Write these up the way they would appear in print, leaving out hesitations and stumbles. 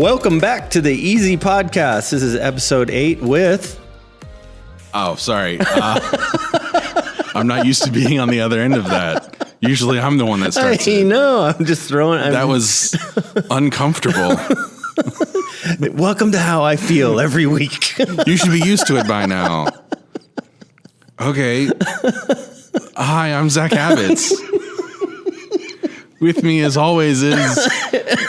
Welcome back to the Easy Podcast. This is episode 8 with... Oh, sorry. I'm not used to being on the other end of that. Usually I'm the one that starts I it. know. I'm just throwing... That was uncomfortable. Welcome to how I feel every week. You should be used to it by now. Okay. Hi, I'm Zach Habits. With me, as always, is...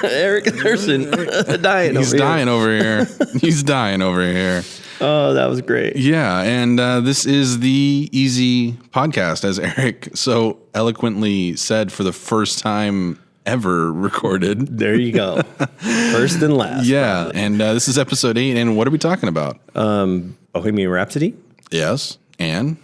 Eric Thurston. He's dying over here. He's dying over here. Oh, that was great. Yeah, and this is the Easy Podcast, as Eric so eloquently said for the first time ever recorded. There you go. First and last. Yeah, probably. and this is episode 8, and what are we talking about? Bohemian Rhapsody. Yes, and?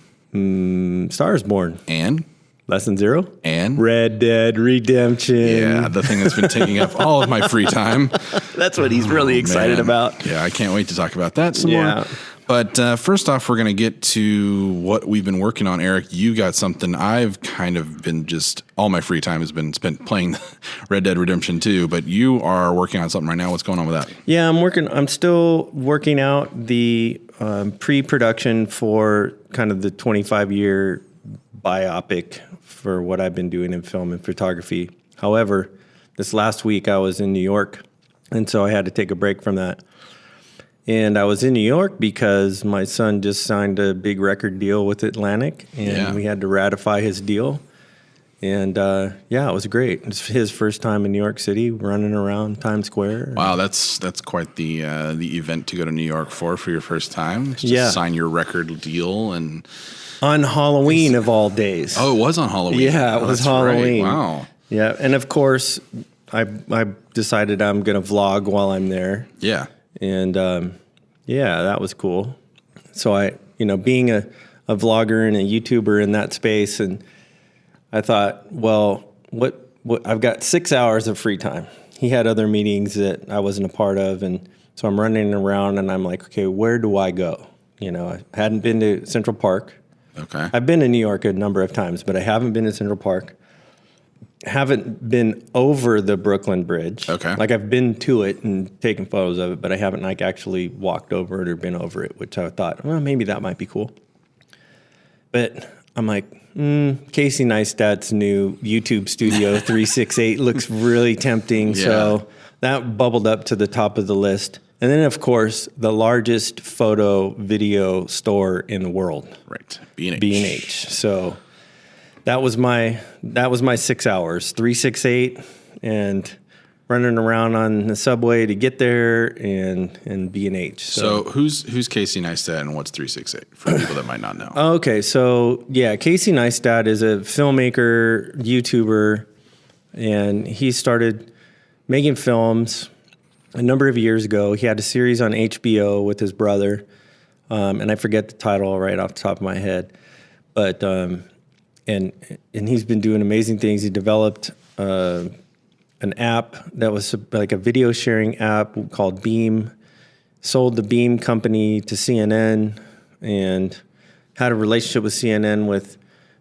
Stars Born. And? Lesson 0. And? Red Dead Redemption. Yeah, the thing that's been taking up all of my free time. That's what he's really excited about. Yeah, I can't wait to talk about that some more. But first off, we're going to get to what we've been working on. Eric, you got something. I've kind of been just, all my free time has been spent playing Red Dead Redemption 2, but you are working on something right now. What's going on with that? Yeah, I'm still working out the pre-production for kind of the 25-year biopic for what I've been doing in film and photography. However, this last week I was in New York, and so I had to take a break from that. And I was in New York because my son just signed a big record deal with Atlantic, and we had to ratify his deal. And it was great. It's his first time in New York City, running around Times Square. Wow, that's quite the event to go to New York for your first time. Just sign your record deal and on Halloween of all days. Oh, it was on Halloween. Yeah, it was Halloween. Right. Wow. Yeah, and of course, I decided I'm going to vlog while I'm there. Yeah. And that was cool. So being a vlogger and a YouTuber in that space, and I thought, well, what I've got 6 hours of free time. He had other meetings that I wasn't a part of, and so I'm running around, and I'm like, okay, where do I go? I hadn't been to Central Park. Okay. I've been to New York a number of times, but I haven't been to Central Park. Haven't been over the Brooklyn Bridge. Okay. Like I've been to it and taken photos of it, but I haven't actually walked over it or been over it, which I thought, well, maybe that might be cool. But I'm like, Casey Neistat's new YouTube Studio 368 looks really tempting. Yeah. So that bubbled up to the top of the list. And then, of course, the largest photo video store in the world. Right. B&H. So that was my 6 hours, 368, and running around on the subway to get there and B&H. So who's Casey Neistat and what's 368 for people that might not know? Okay, so Casey Neistat is a filmmaker, YouTuber, and he started making films a number of years ago. He had a series on HBO with his brother, and I forget the title right off the top of my head, but and he's been doing amazing things. He developed an app that was like a video sharing app called Beam, sold the Beam company to CNN, and had a relationship with CNN with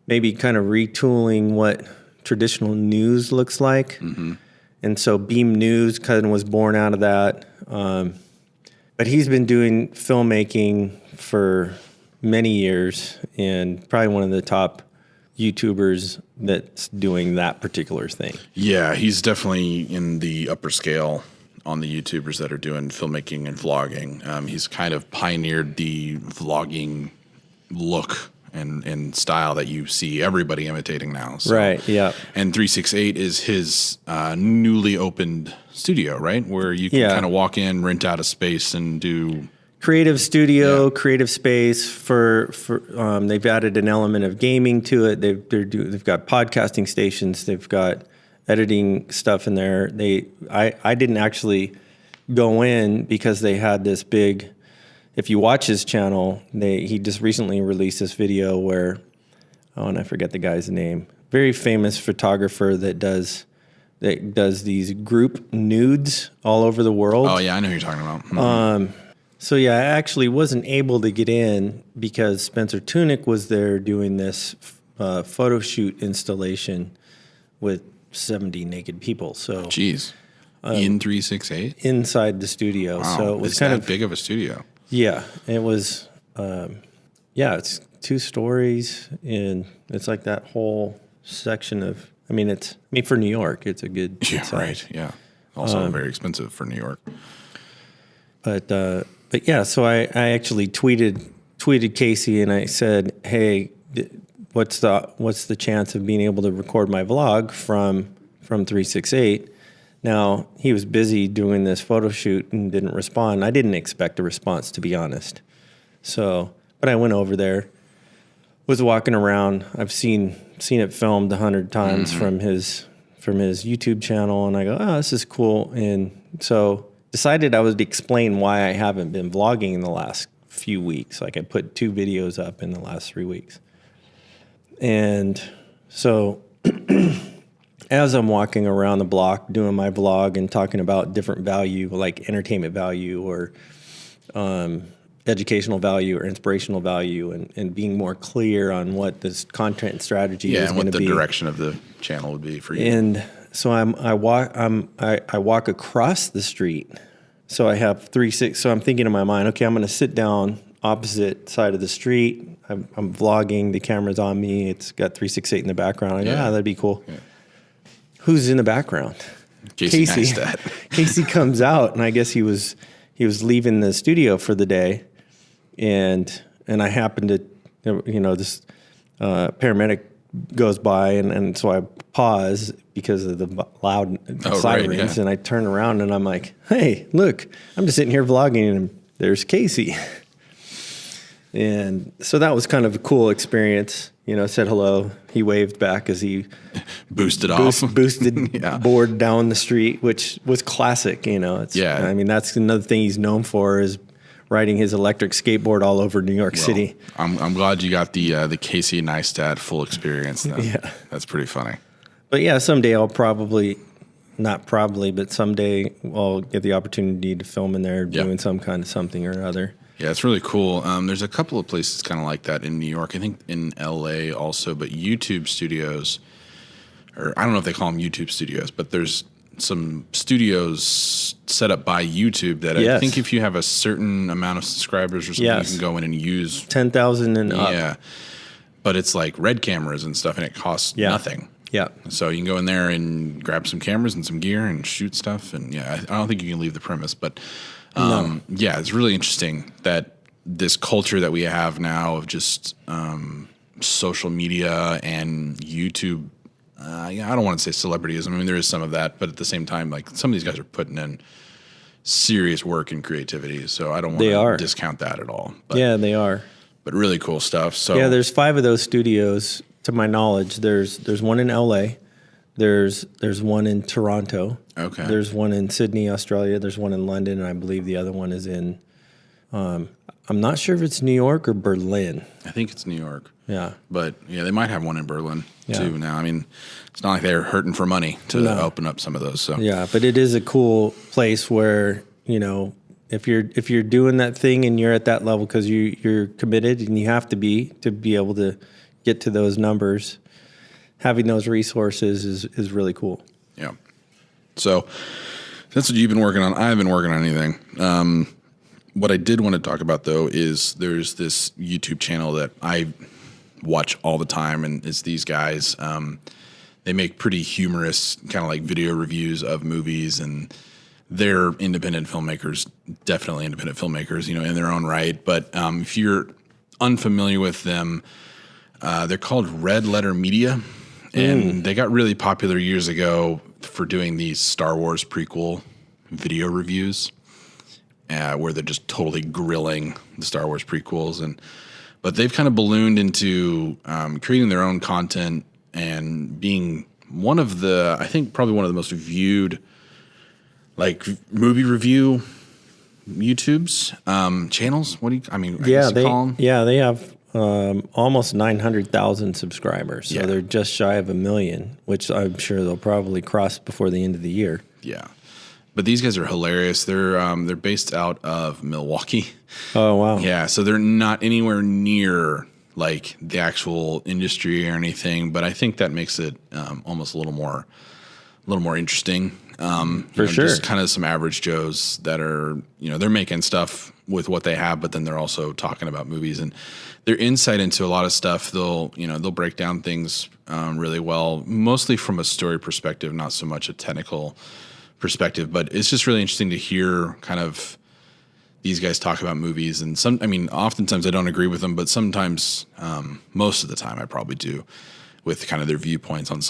maybe kind of retooling what traditional news looks like. Mm-hmm. And so Beam News kind of was born out of that. But he's been doing filmmaking for many years and probably one of the top YouTubers that's doing that particular thing. Yeah, he's definitely in the upper scale on the YouTubers that are doing filmmaking and vlogging. He's kind of pioneered the vlogging look and style that you see everybody imitating now. So. Right, yeah. And 368 is his newly opened studio, right? Where you can kind of walk in, rent out a space, and do... Creative studio, creative space for they've added an element of gaming to it. They've got podcasting stations. They've got editing stuff in there. I didn't actually go in because they had this big... If you watch his channel, he just recently released this video where, and I forget the guy's name, very famous photographer that does these group nudes all over the world. Oh yeah, I know who you're talking about. Mm-hmm. So I actually wasn't able to get in because Spencer Tunick was there doing this photo shoot installation with 70 naked people. So jeez. in 368 inside the studio. Wow. So it was it's kind that of big of a studio. Yeah, it was. It's 2 stories, and it's like that whole section of. I mean, for New York, it's a good size. Right. Yeah. Also very expensive for New York. But yeah, so I actually tweeted Casey, and I said, "Hey, what's the chance of being able to record my vlog from 368?" Now, he was busy doing this photo shoot and didn't respond. I didn't expect a response, to be honest. So, but I went over there, was walking around. I've seen it filmed 100 times from his YouTube channel, and I go, "Oh, this is cool." And so decided I would explain why I haven't been vlogging in the last few weeks. Like I put 2 videos up in the last 3 weeks. And so as I'm walking around the block doing my vlog and talking about different value, like entertainment value or educational value or inspirational value, and being more clear on what this content strategy is going to be. And what the direction of the channel would be for you. And so I walk across the street. So I have 360. So I'm thinking in my mind, okay, I'm going to sit down opposite side of the street. I'm vlogging. The camera's on me. It's got 368 in the background. I go, that'd be cool. Yeah. Who's in the background? Casey Neistat. Casey comes out, and I guess he was leaving the studio for the day, and I happened to, this paramedic goes by, and so I pause because of the loud sirens, and I turn around and I'm like, "Hey, look! I'm just sitting here vlogging, and there's Casey." And so that was kind of a cool experience. Said hello. He waved back as he boosted board down the street, which was classic. I mean, that's another thing he's known for is riding his electric skateboard all over New York City. I'm glad you got the Casey Neistat full experience. Then. Yeah, that's pretty funny. But yeah, someday I'll someday I'll get the opportunity to film in there doing some kind of something or other. Yeah, it's really cool. There's a couple of places kind of like that in New York. I think in LA also, but YouTube studios, or I don't know if they call them YouTube studios, but there's some studios set up by YouTube that I think if you have a certain amount of subscribers or something, you can go in and use 10,000 and up. Yeah, but it's like Red cameras and stuff, and it costs nothing. Yeah, so you can go in there and grab some cameras and some gear and shoot stuff. And I don't think you can leave the premise, but. Yeah, it's really interesting that this culture that we have now of just social media and YouTube. I don't want to say celebrityism. I mean, there is some of that, but at the same time, like some of these guys are putting in serious work and creativity. So I don't want to discount that at all. But, yeah, they are. But really cool stuff. So yeah, there's 5 of those studios to my knowledge. There's one in LA. There's one in Toronto. Okay. There's one in Sydney, Australia. There's one in London, and I believe the other one is in. I'm not sure if it's New York or Berlin. I think it's New York. Yeah. But yeah, they might have one in Berlin too now. I mean, it's not like they're hurting for money to open up some of those. So yeah, but it is a cool place where if you're doing that thing and you're at that level because you're committed and you have to be able to get to those numbers. Having those resources is really cool. Yeah. So that's what you've been working on. I haven't been working on anything. What I did want to talk about, though, is there's this YouTube channel that I watch all the time, and it's these guys. They make pretty humorous kind of like video reviews of movies, and they're independent filmmakers, definitely independent filmmakers, in their own right. But if you're unfamiliar with them, they're called Red Letter Media. And they got really popular years ago for doing these Star Wars prequel video reviews, where they're just totally grilling the Star Wars prequels. But they've kind of ballooned into creating their own content and being one of the, I think probably one of the most viewed like movie review YouTubes, channels. What do you, I mean, I guess you call them? Yeah, they have almost 900,000 subscribers. So they're just shy of 1 million, which I'm sure they'll probably cross before the end of the year. Yeah. But these guys are hilarious. They're based out of Milwaukee. Oh, wow. Yeah, so they're not anywhere near like the actual industry or anything, but I think that makes it almost a little more interesting. For sure. Just kind of some average Joes that are, they're making stuff with what they have, but then they're also talking about movies, and their insight into a lot of stuff. They'll break down things really well, mostly from a story perspective, not so much a technical perspective, but it's just really interesting to hear kind of these guys talk about movies. And oftentimes I don't agree with them, but sometimes, most of the time I probably do, with kind of their viewpoints on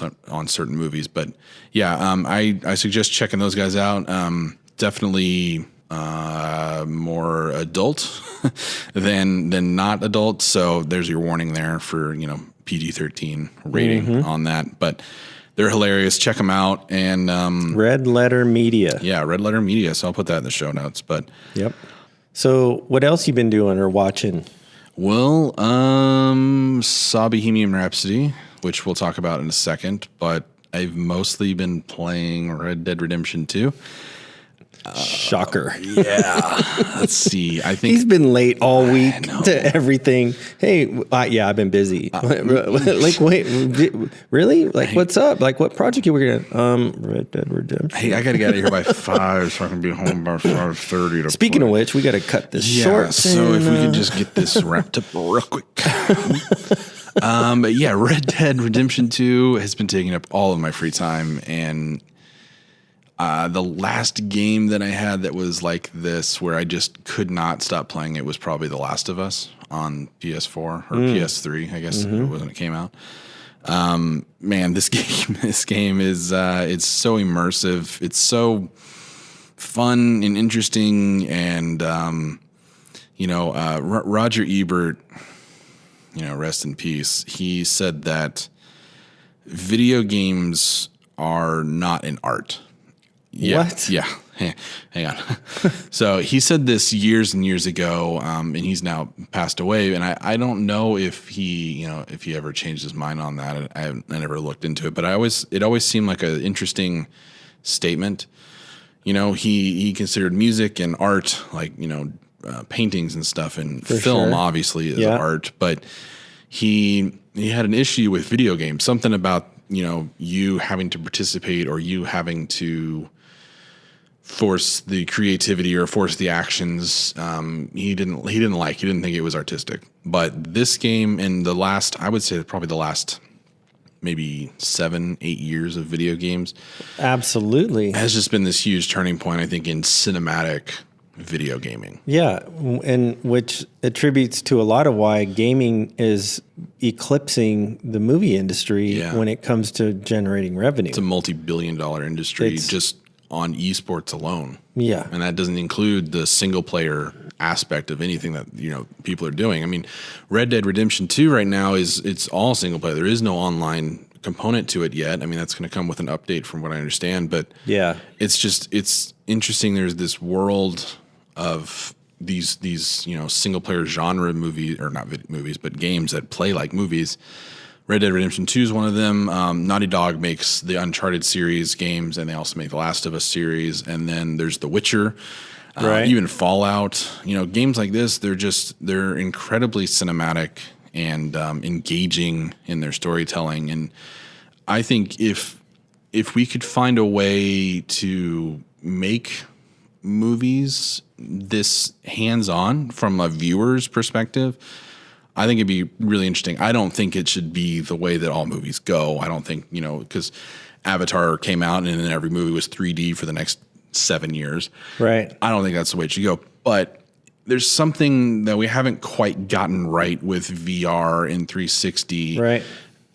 certain movies. But yeah, I suggest checking those guys out. Definitely more adult than not adult. So there's your warning there for, PG-13 rating on that. But they're hilarious. Check them out. And Red Letter Media. Yeah, Red Letter Media. So I'll put that in the show notes. But yep. So what else you been doing or watching? Well, saw Bohemian Rhapsody, which we'll talk about in a second, but I've mostly been playing Red Dead Redemption 2. Shocker. Yeah. Let's see. I think he's been late all week to everything. Hey, I've been busy. Like, wait, really? Like, what's up? Like, what project you working on? Red Dead Redemption. Hey, I got to get out of here by 5 so I can be home by 5:30. Speaking of which, we got to cut this short. So if we could just get this wrapped up real quick. But yeah, Red Dead Redemption 2 has been taking up all of my free time, and the last game that I had that was like this, where I just could not stop playing it, was probably The Last of Us on PS4 or PS3, I guess, when it came out. Man, this game is it's so immersive. It's so fun and interesting, and Roger Ebert, rest in peace. He said that video games are not an art. Yeah, what? Yeah. Hang on. So he said this years and years ago, and he's now passed away. And I don't know if he ever changed his mind on that. I never looked into it, but it always seemed like an interesting statement. He considered music and art, like, paintings and stuff, and For film sure. obviously is art, but he had an issue with video games, something about, you having to participate, or you having to force the creativity or force the actions. He didn't think it was artistic. But this game, in I would say probably the last maybe 7-8 years of video games, absolutely, has just been this huge turning point, I think, in cinematic video gaming. Yeah, and which attributes to a lot of why gaming is eclipsing the movie industry when it comes to generating revenue. It's a multi-billion-dollar industry just on esports alone. Yeah. And that doesn't include the single player aspect of anything that, people are doing. I mean, Red Dead Redemption 2 right now it's all single player. There is no online component to it yet. I mean, that's going to come with an update from what I understand, but it's interesting. There's this world of these single player genre movies, or not movies, but games that play like movies. Red Dead Redemption 2 is one of them. Naughty Dog makes the Uncharted series games, and they also make the Last of Us series. And then there's The Witcher, even Fallout. Games like this, they're incredibly cinematic and engaging in their storytelling. And I think if we could find a way to make movies this hands-on from a viewer's perspective, I think it'd be really interesting. I don't think it should be the way that all movies go. I don't think, because Avatar came out and then every movie was 3D for the next 7 years. Right. I don't think that's the way it should go. But there's something that we haven't quite gotten right with VR and 360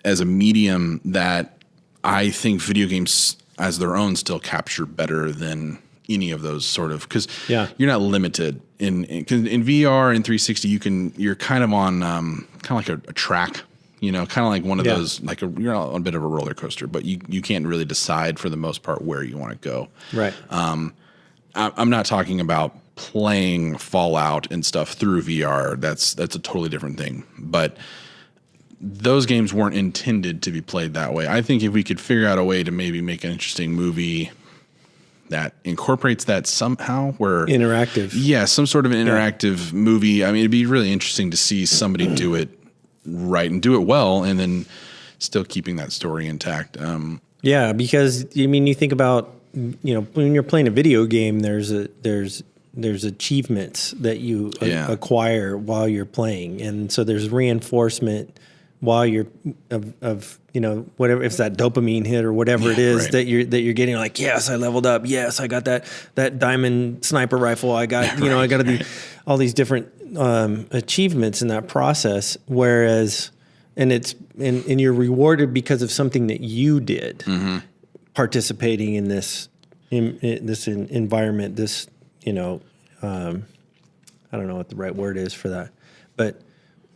as a medium that I think video games as their own still capture better than any of those sort of, because you're not limited in VR and 360. You're kind of on kind of like a track, kind of like one of those, like you're on a bit of a roller coaster, but you can't really decide for the most part where you want to go. Right. I'm not talking about playing Fallout and stuff through VR. That's a totally different thing. But those games weren't intended to be played that way. I think if we could figure out a way to maybe make an interesting movie that incorporates that somehow, where interactive. Yeah, some sort of an interactive movie. I mean, it'd be really interesting to see somebody do it right and do it well, and then still keeping that story intact. Yeah, because you think about when you're playing a video game, there's achievements that you acquire while you're playing, and so there's reinforcement while you're of whatever, if it's that dopamine hit or whatever it is that you're getting, like, yes, I leveled up, yes, I got that diamond sniper rifle, I got I got all these different achievements in that process, whereas and you're rewarded because of something that you did, participating in this environment, this I don't know what the right word is for that, but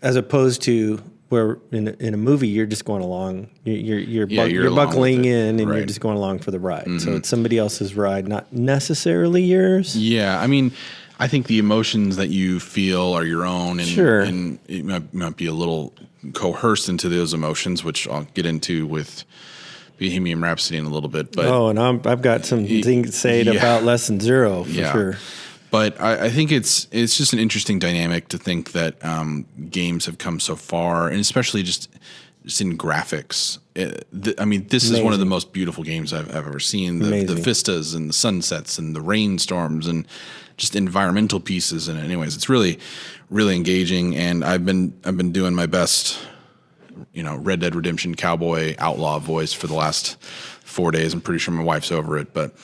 as opposed to where in a movie you're just going along, you're buckling in, and you're just going along for the ride. So it's somebody else's ride, not necessarily yours. Yeah, I mean, I think the emotions that you feel are your own, and it might be a little coerced into those emotions, which I'll get into with Bohemian Rhapsody in a little bit. But and I've got some things to say about Lesson Zero for sure. But I think it's just an interesting dynamic to think that games have come so far, and especially just in graphics. This is one of the most beautiful games I've ever seen. The vistas and the sunsets and the rainstorms and just environmental pieces. And anyways, it's really, really engaging. And I've been doing my best, Red Dead Redemption cowboy outlaw voice for the last 4 days. I'm pretty sure my wife's over it, but.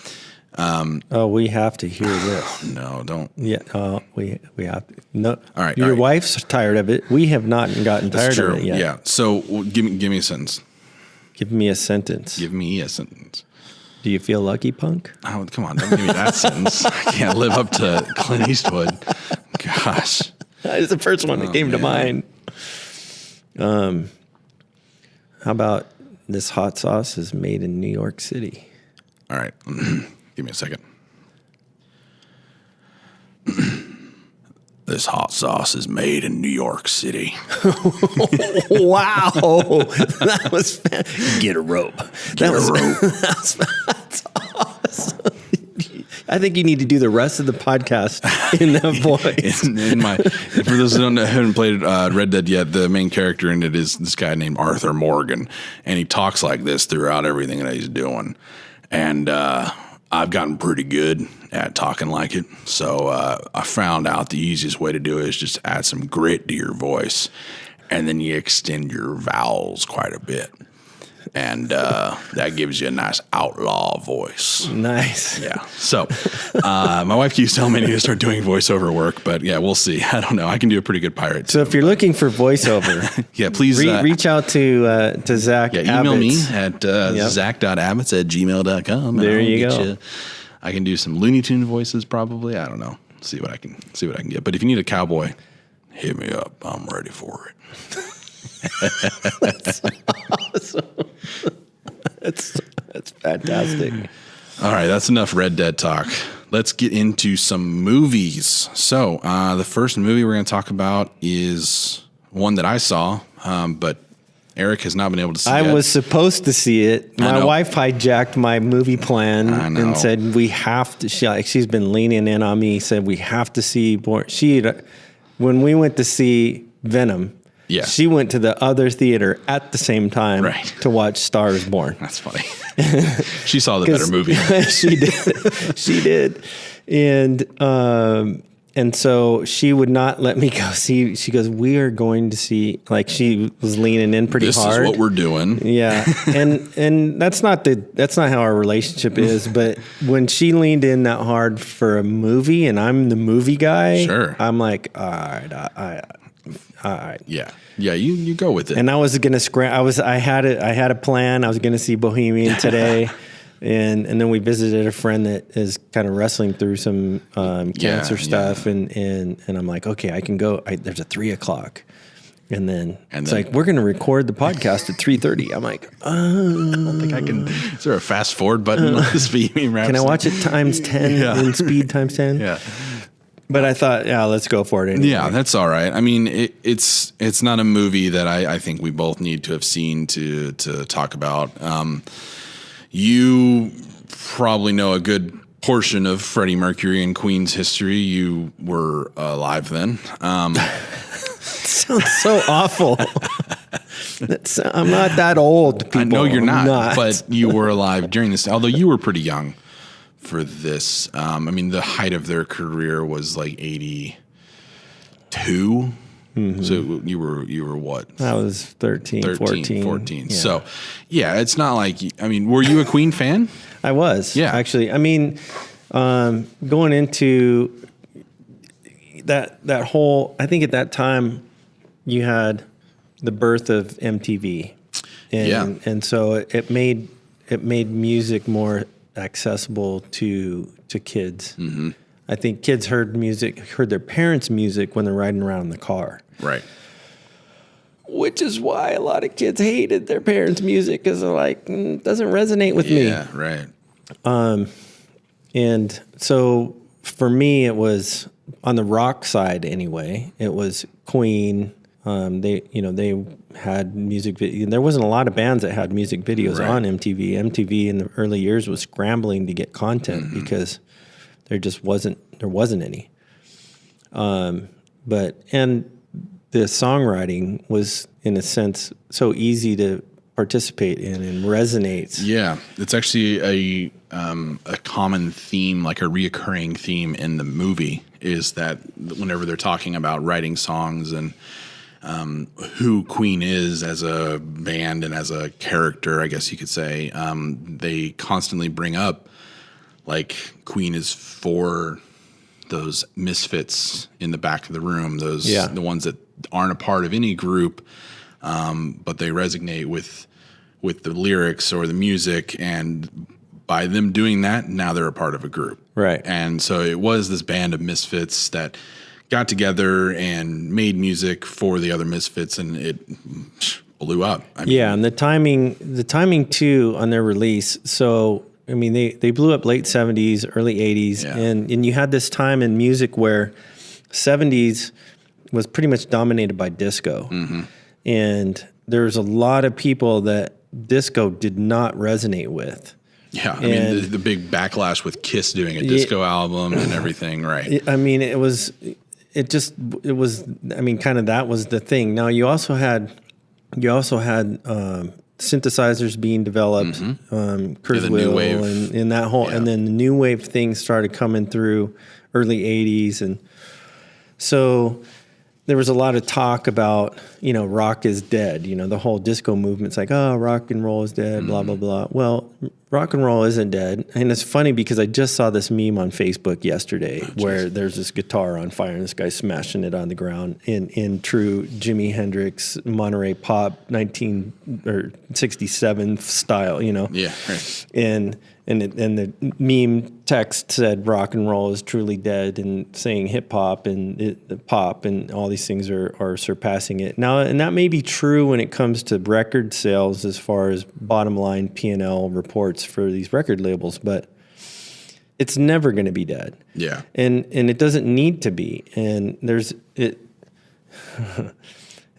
We have to hear this. No, don't. Yeah, we have to. No, all right. Your wife's tired of it. We have not gotten tired of it yet. Yeah. So give me a sentence. Give me a sentence. Give me a sentence. Do you feel lucky, punk? Oh, come on! Don't give me that sentence. I can't live up to Clint Eastwood. Gosh, that's the first one that came to mind. How about this hot sauce is made in New York City? All right. Give me a second. This hot sauce is made in New York City. Wow. That was get a rope. That's awesome. I think you need to do the rest of the podcast in that voice. For those who haven't played Red Dead yet, the main character in it is this guy named Arthur Morgan, and he talks like this throughout everything that he's doing. And I've gotten pretty good at talking like it. So I found out the easiest way to do it is just add some grit to your voice, and then you extend your vowels quite a bit. And that gives you a nice outlaw voice. Nice. Yeah. So my wife keeps telling me I need to start doing voiceover work, but yeah, we'll see. I don't know. I can do a pretty good pirate. So if you're looking for voiceover, yeah, please reach out to Zach. Yeah, email me at zach.abbots@gmail.com. There you go. I can do some Looney Tune voices probably. I don't know. See what I can get. But if you need a cowboy, hit me up. I'm ready for it. That's awesome. That's fantastic. All right, that's enough Red Dead talk. Let's get into some movies. So the first movie we're going to talk about is one that I saw, but Eric has not been able to see it. I was supposed to see it. My wife hijacked my movie plan and said we have to. She's been leaning in on me. Said we have to see. When we went to see Venom. Yeah. She went to the other theater at the same time to watch Star is Born. That's funny. She saw the better movie. She did. She did. And so she would not let me go see. She goes, we are going to see, like, she was leaning in pretty hard. This is what we're doing. Yeah. And that's not how our relationship is. But when she leaned in that hard for a movie and I'm the movie guy, I'm like, all right. Yeah. You go with it. And I was going to I had a plan. I was going to see Bohemian today. And then we visited a friend that is kind of wrestling through some cancer stuff. Yeah. And I'm like, okay, I can go. There's a 3:00. And then it's like, we're going to record the podcast at 3:30. I'm like, I don't think I can. Is there a fast forward button on this Bohemian Rhapsody? Can I watch it times 10 in speed times 10? Yeah. But I thought, let's go for it anyway. Yeah, that's all right. I mean, it's not a movie that I think we both need to have seen to talk about. You probably know a good portion of Freddie Mercury and Queen's history. You were alive then. Sounds so awful. I'm not that old, people. I know you're not, but you were alive during this, although you were pretty young. for this. I mean, the height of their career was like 82. Mm-hmm. So you were what? I was 13 14. Yeah. So, yeah, it's not like, I mean, were you a Queen fan? I was. Yeah. Actually, I mean, going into that whole, I think at that time you had the birth of MTV. And so it made music more accessible to kids. Mm-hmm. I think kids heard their parents' music when they're riding around in the car. Right. Which is why a lot of kids hated their parents' music, because they're like, it doesn't resonate with me. Yeah, right. And so for me, it was on the rock side anyway. It was Queen. They had music video. There wasn't a lot of bands that had music videos on MTV. MTV in the early years was scrambling to get content because there wasn't any. And the songwriting was, in a sense, so easy to participate in and resonates. Yeah, it's actually a common theme, like a reoccurring theme in the movie, is that whenever they're talking about writing songs and who Queen is as a band and as a character, I guess you could say, they constantly bring up, like, Queen is for those misfits in the back of the room, the ones that aren't a part of any group, but they resonate with the lyrics or the music, and by them doing that, now they're a part of a group. Right. And so it was this band of misfits that got together and made music for the other misfits, and it blew up. I mean, and the timing too on their release. So, I mean, they blew up late 70s, early 80s, and you had this time in music where 70s was pretty much dominated by disco. Mm-hmm. And there's a lot of people that disco did not resonate with. Yeah, I mean, the big backlash with Kiss doing a disco album and everything, right? I mean, it was, I mean, kind of that was the thing. Now, you also had synthesizers being developed, Kurzweil, and that whole, and then the new wave thing started coming through early 80s. And so there was a lot of talk about, rock is dead. The whole disco movement's like, oh, rock and roll is dead, blah, blah, blah. Well, rock and roll isn't dead. And it's funny because I just saw this meme on Facebook yesterday where there's this guitar on fire and this guy's smashing it on the ground in true Jimi Hendrix Monterey Pop 1967 style, Yeah, right. And the meme text said rock and roll is truly dead, and saying hip hop and pop and all these things are surpassing it now. And that may be true when it comes to record sales, as far as bottom line P&L reports for these record labels, but it's never going to be dead. Yeah, and it doesn't need to be. And there's it.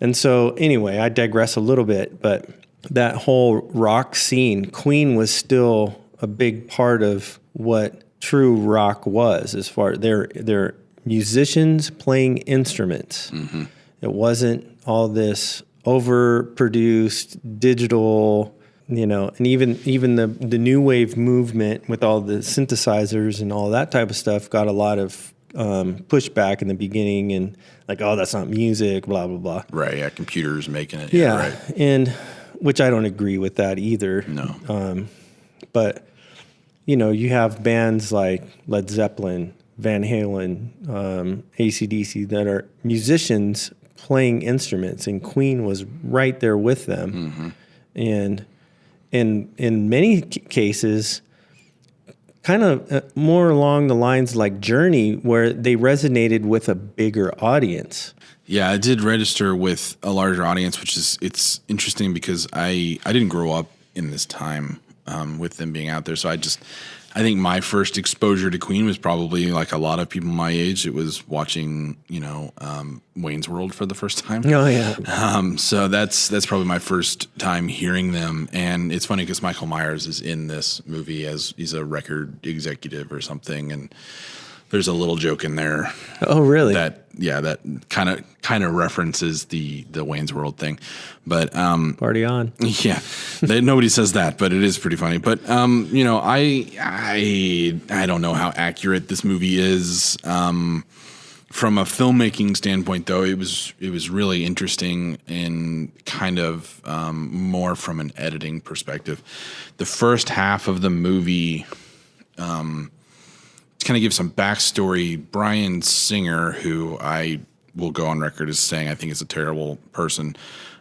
And so anyway, I digress a little bit, but that whole rock scene, Queen was still a big part of what true rock was, as far as they're musicians playing instruments. Mm-hmm. It wasn't all this overproduced digital, and even the new wave movement with all the synthesizers and all that type of stuff got a lot of pushback in the beginning, and like, oh, that's not music, blah, blah, blah. Right, yeah, computers making it. Yeah, right. And which I don't agree with that either. No. But, you have bands like Led Zeppelin, Van Halen, AC/DC that are musicians playing instruments, and Queen was right there with them. Mm-hmm. And in many cases, kind of more along the lines like Journey, where they resonated with a bigger audience. Yeah, I did register with a larger audience, it's interesting because I didn't grow up in this time with them being out there. So I think my first exposure to Queen was probably like a lot of people my age. It was watching, Wayne's World for the first time. Oh yeah. So that's probably my first time hearing them. And it's funny because Michael Myers is in this movie as he's a record executive or something. And There's a little joke in there. Oh, really? That kind of references the Wayne's World thing, but party on. Yeah, nobody says that, but it is pretty funny. But you know, I don't know how accurate this movie is. From a filmmaking standpoint, though, it was really interesting and kind of more from an editing perspective. The first half of the movie. To kind of give some backstory, Bryan Singer, who I will go on record as saying I think is a terrible person,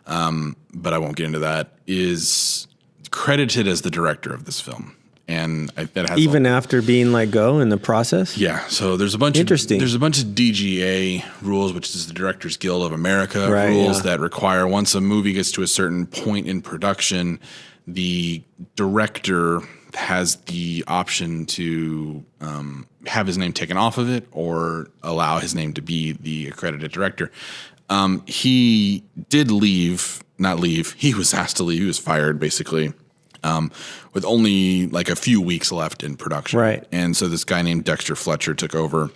but I won't get into that, is credited as the director of this film. And that has even after being let go in the process. Yeah, so there's a bunch of DGA rules, which is the Directors Guild of America rules that require once a movie gets to a certain point in production, the director has the option to have his name taken off of it or allow his name to be the accredited director. He did not leave. He was asked to leave. He was fired basically with only like a few weeks left in production. Right. And so this guy named Dexter Fletcher took over.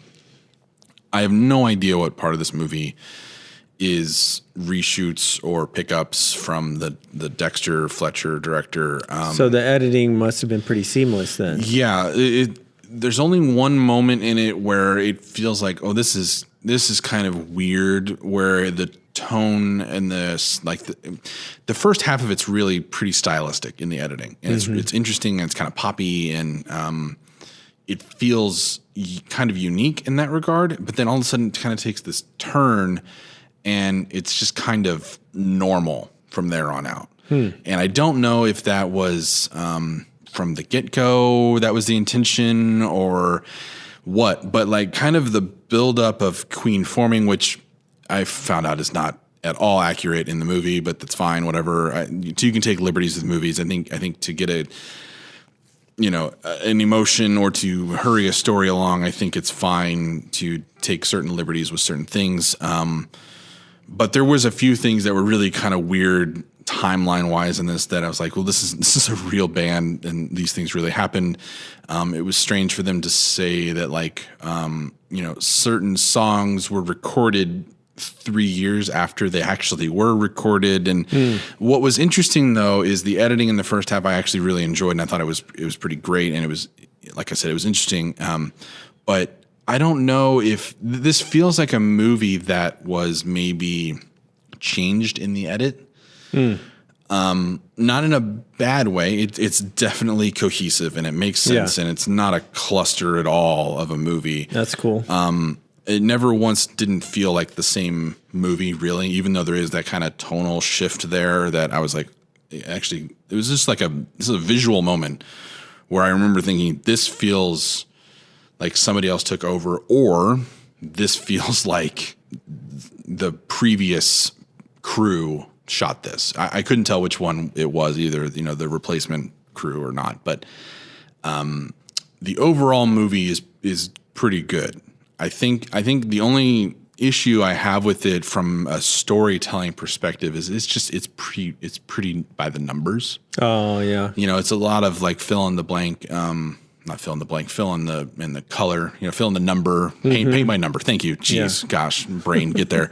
I have no idea what part of this movie is reshoots or pickups from the Dexter Fletcher director. So the editing must have been pretty seamless then. Yeah, there's only one moment in it where it feels like, oh, this is kind of weird, where the tone and the first half of it's really pretty stylistic in the editing, and it's interesting and it's kind of poppy and it feels kind of unique in that regard. But then all of a sudden, it kind of takes this turn. And it's just kind of normal from there on out. And I don't know if that was from the get-go, that was the intention or what. But like kind of the buildup of Queen forming, which I found out is not at all accurate in the movie, but that's fine, whatever. You can take liberties with movies. I think to get an emotion or to hurry a story along, I think it's fine to take certain liberties with certain things. But there was a few things that were really kind of weird timeline-wise in this that I was like, well, this is a real band and these things really happened. It was strange for them to say that like, certain songs were recorded 3 years after they actually were recorded. And what was interesting though is the editing in the first half I actually really enjoyed, and I thought it was pretty great, and it was, like I said, it was interesting. But I don't know if this feels like a movie that was maybe changed in the edit. Not in a bad way. It's definitely cohesive and it makes sense, and it's not a cluster at all of a movie. That's cool. It never once didn't feel like the same movie, really, even though there is that kind of tonal shift there that I was like, actually, it was just like this is a visual moment where I remember thinking, this feels like somebody else took over, or this feels like the previous crew shot this. I couldn't tell which one it was, either, the replacement crew or not. But the overall movie is pretty good. I think the only issue I have with it from a storytelling perspective is it's pretty by the numbers. Oh yeah. It's a lot of like fill in the blank. Not fill in the blank, fill in the color, fill in the number, paint my number. Thank you. Jeez, gosh, brain, get there.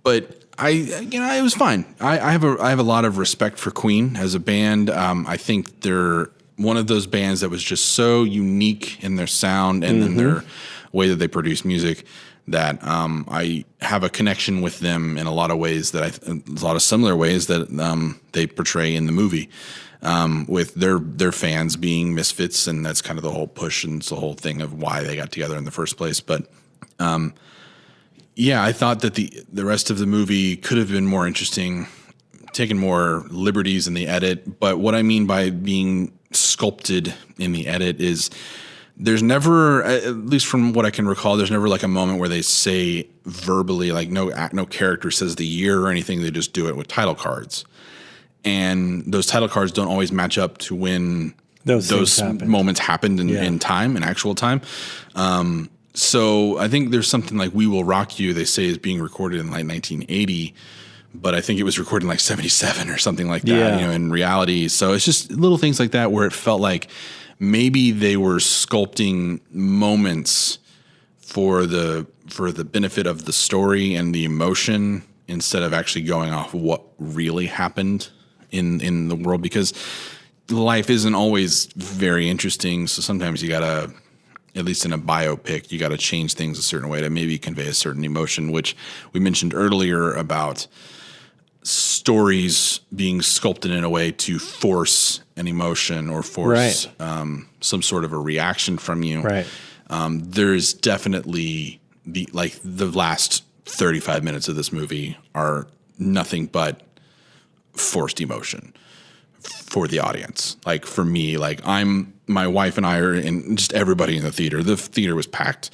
But it was fine. I have a lot of respect for Queen as a band. I think they're one of those bands that was just so unique in their sound and in their way that they produce music that I have a connection with them in a lot of ways, a lot of similar ways that they portray in the movie. With their fans being misfits, and that's kind of the whole push and it's the whole thing of why they got together in the first place. But I thought that the rest of the movie could have been more interesting, taken more liberties in the edit. But what I mean by being sculpted in the edit is there's never, at least from what I can recall, there's never like a moment where they say verbally, like no character says the year or anything. They just do it with title cards. And those title cards don't always match up to when those moments happened in time, in actual time. So I think there's something like "We Will Rock You" they say is being recorded in like 1980, but I think it was recorded in like 77 or something like that. In reality. So it's just little things like that where it felt like maybe they were sculpting moments for the benefit of the story and the emotion instead of actually going off what really happened in the world, because life isn't always very interesting. So sometimes you gotta, at least in a biopic, you gotta change things a certain way to maybe convey a certain emotion, which we mentioned earlier about stories being sculpted in a way to force an emotion or force some sort of a reaction from you. Right. There's definitely the last 35 minutes of this movie are nothing but forced emotion for the audience. Like for me, my wife and I are, and just everybody in the theater. The theater was packed,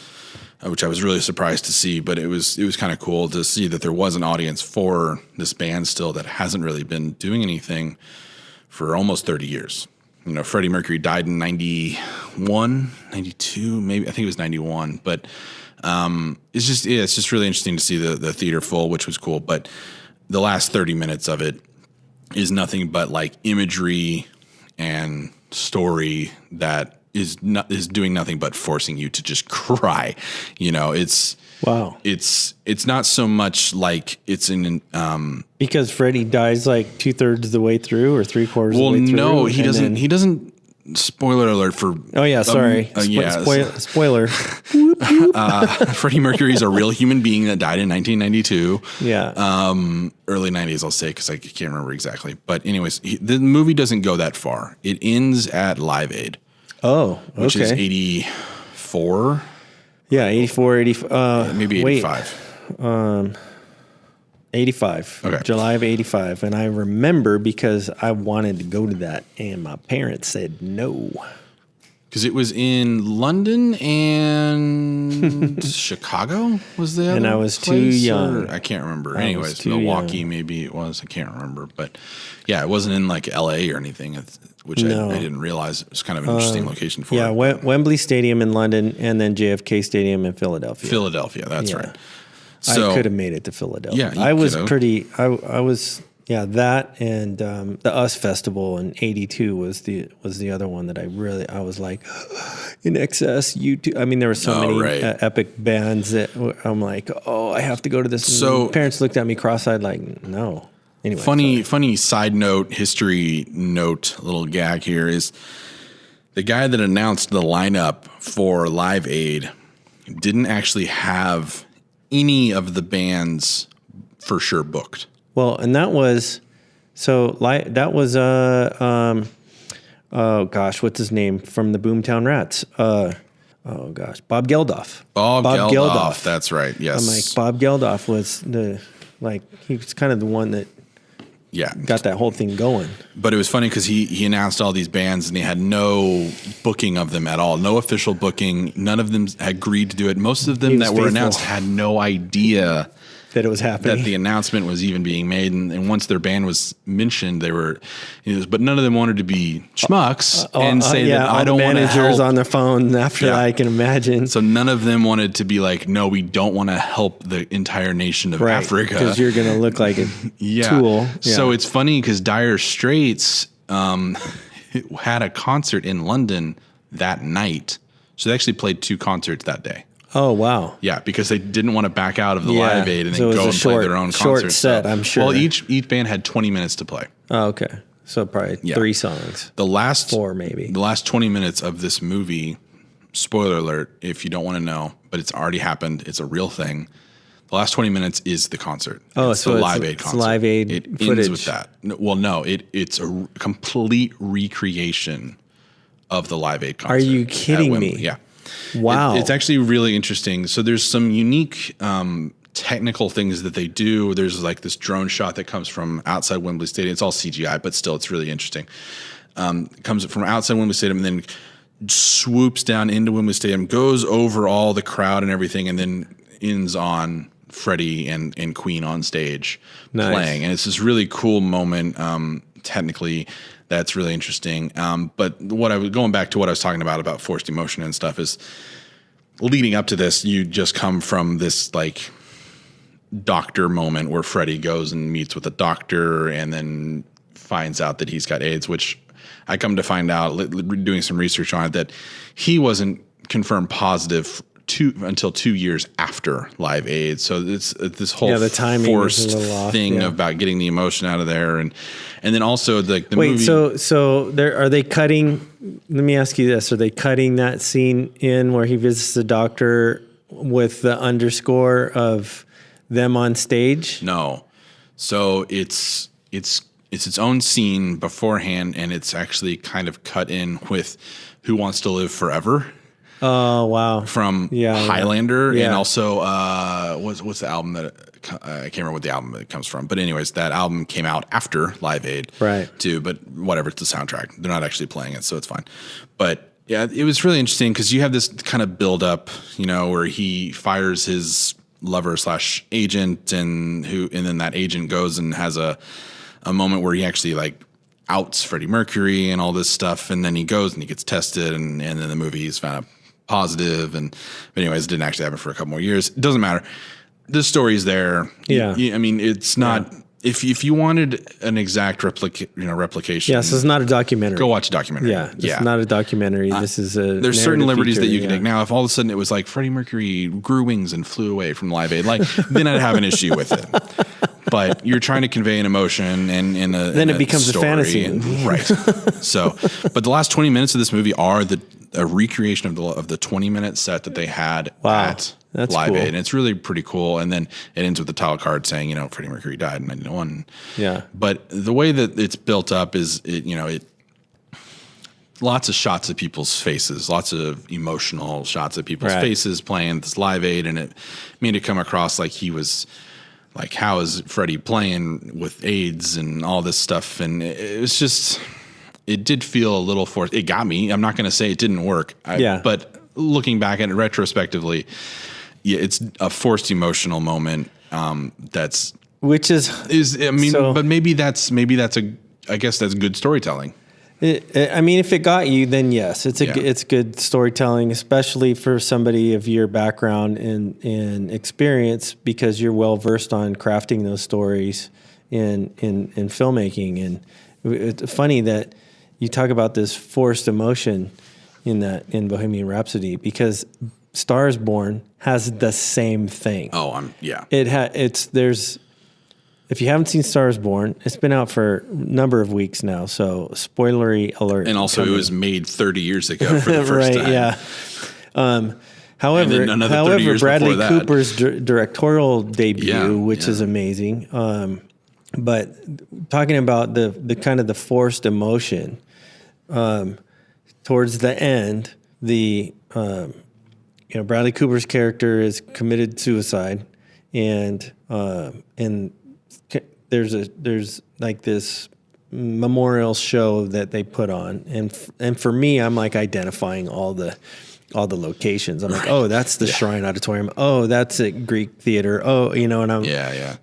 which I was really surprised to see, but it was kind of cool to see that there was an audience for this band still that hasn't really been doing anything for almost 30 years. You know, Freddie Mercury died in 91, 92, maybe, I think it was 91, but it's just really interesting to see the theater full, which was cool. But the last 30 minutes of it is nothing but like imagery and story that is doing nothing but forcing you to just cry. You know, it's not so much like it's because Freddie dies like 2/3 of the way through or 3/4 of the way through. No, he doesn't. He doesn't. Spoiler alert for. Oh yeah, sorry. Spoiler. Freddie Mercury is a real human being that died in 1992. Yeah. Early 90s, I'll say, because I can't remember exactly. But anyways, the movie doesn't go that far. It ends at Live Aid. Oh, okay. Which is 84. Yeah, 84, 85. Maybe 85. 85. Okay. July of 85. And I remember because I wanted to go to that and my parents said no. Because it was in London and Chicago was the other and I was place, too young. I can't remember. Anyways, Milwaukee young. Maybe it was. I can't remember. But yeah, it wasn't in like LA or anything, which I didn't realize. It was kind of an interesting location for it. Wembley Stadium in London and then JFK Stadium in Philadelphia. Philadelphia, that's right. So, I could have made it to Philadelphia. Yeah, I was that and the US Festival in '82 was the other one that I was like, In Excess, U2. I mean, there were so many epic bands that I'm like, I have to go to this. So and parents looked at me cross-eyed like, no. Anyway, funny side note, history note, little gag here is the guy that announced the lineup for Live Aid didn't actually have any of the bands for sure booked. Well, and that was oh gosh, what's his name from the Boomtown Rats? Bob Geldof. Bob Geldof. That's right. Yes. I'm like, Bob Geldof was he was kind of the one that got that whole thing going. But it was funny because he announced all these bands and he had no booking of them at all. No official booking. None of them agreed to do it. Most of them that were announced had no idea that it was happening, that the announcement was even being made. And once their band was mentioned, they were, but none of them wanted to be schmucks and say that I don't want to help. Managers on their phone after that, I can imagine. So none of them wanted to be like, no, we don't want to help the entire nation of Africa. Because you're going to look like a tool. Yeah. So it's funny because Dire Straits had a concert in London that night. So they actually played 2 concerts that day. Oh, wow. Yeah, because they didn't want to back out of the Live Aid and then go and play their own short concert. Set, I'm sure. Well, each band had 20 minutes to play. Oh, okay. So probably 3 songs. The last 4 maybe. The last 20 minutes of this movie, spoiler alert, if you don't want to know, but it's already happened. It's a real thing. The last 20 minutes is the concert. Oh, it's so the Live Aid concert. It's Live Aid it footage. Ends with that. Well, no, it's a complete recreation of the Live Aid concert. Are you kidding me? Yeah. Wow. It's actually really interesting. So there's some unique technical things that they do. There's like this drone shot that comes from outside Wembley Stadium. It's all CGI, but still, it's really interesting. It comes from outside Wembley Stadium and then swoops down into Wembley Stadium, goes over all the crowd and everything, and then ends on Freddie and Queen on stage playing. And it's this really cool moment, technically, that's really interesting. But going back to what I was talking about forced emotion and stuff, is leading up to this, you just come from this like doctor moment where Freddie goes and meets with a doctor and then finds out that he's got AIDS, which I come to find out doing some research on it that he wasn't confirmed positive until 2 years after Live Aid. So it's this whole the timing forced off, thing about getting the emotion out of there. And then also the movie. So are they cutting, let me ask you this, are they cutting that scene in where he visits the doctor with the underscore of them on stage? No. So it's its own scene beforehand, and it's actually kind of cut in with Who Wants to Live Forever. Oh, wow. From Highlander. Yeah. And also, what's the album that, I can't remember what the album it comes from. But anyways, that album came out after Live Aid. Right. Too, but whatever, it's the soundtrack. They're not actually playing it, so it's fine. But yeah, it was really interesting because you have this kind of build up, where he fires his lover / agent and then that agent goes and has a moment where he actually like outs Freddie Mercury and all this stuff. And then he goes and he gets tested and then the movie is found out positive. And but anyways, it didn't actually happen for a couple more years. It doesn't matter. The story's there. Yeah. I mean, it's not, if you wanted an exact replication. Yes, it's not a documentary. Go watch a documentary. Yeah. It's not a documentary. This is a there's certain liberties feature, that you can take. Now, if all of a sudden it was like Freddie Mercury grew wings and flew away from Live Aid, like then I'd have an issue with it. But you're trying to convey an emotion and then it becomes story, a fantasy, right? So, but the last 20 minutes of this movie are a recreation of the 20-minute set that they had at Live Aid, and it's really pretty cool. And then it ends with the title card saying, Freddie Mercury died in 1991. Yeah. But the way that it's built up is lots of shots of people's faces, lots of emotional shots of people's faces playing this Live Aid, and it made it come across like he was. Like, how is Freddie playing with AIDS and all this stuff? And it was just, it did feel a little forced. It got me. I'm not going to say it didn't work. But looking back at it retrospectively, it's a forced emotional moment. But maybe that's I guess that's good storytelling. If it got you, then yes, it's good storytelling, especially for somebody of your background and experience, because you're well versed on crafting those stories in filmmaking. And it's funny that you talk about this forced emotion in Bohemian Rhapsody, because Star Is Born has the same thing. If you haven't seen Star Is Born, it's been out for a number of weeks now, so spoilery alert. And also, it was made 30 years ago for the first time. Yeah. However, Bradley Cooper's directorial debut, which is amazing. But talking about the kind of the forced emotion, towards the end, Bradley Cooper's character is committed suicide, and there's like this memorial show that they put on, and for me, I'm like identifying all the locations. I'm like, oh, that's the Shrine Auditorium. Oh, that's at Greek Theater. Oh, and I'm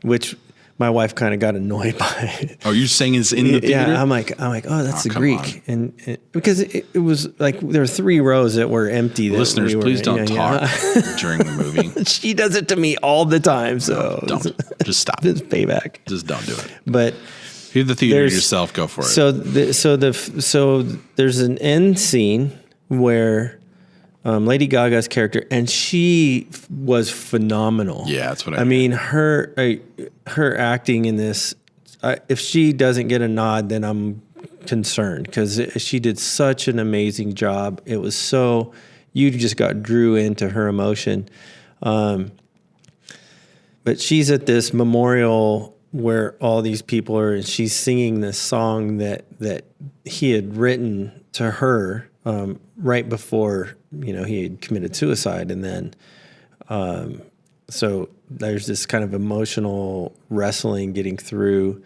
which my wife kind of got annoyed by. Oh, you're saying it's in the theater? Yeah, I'm like, oh, that's the Greek, and because it was like there were 3 rows that were empty. Listeners, please don't talk during the movie. She does it to me all the time. So don't. Just stop. It's payback. Just don't do it. But if you're the theater yourself, go for it. So there's an end scene where Lady Gaga's character, and she was phenomenal. Yeah, that's what I mean. Her acting in this, if she doesn't get a nod, then I'm concerned, because she did such an amazing job. It was you just got drew into her emotion. But she's at this memorial where all these people are, and she's singing this song that he had written to her right before he had committed suicide, and then so there's this kind of emotional wrestling getting through,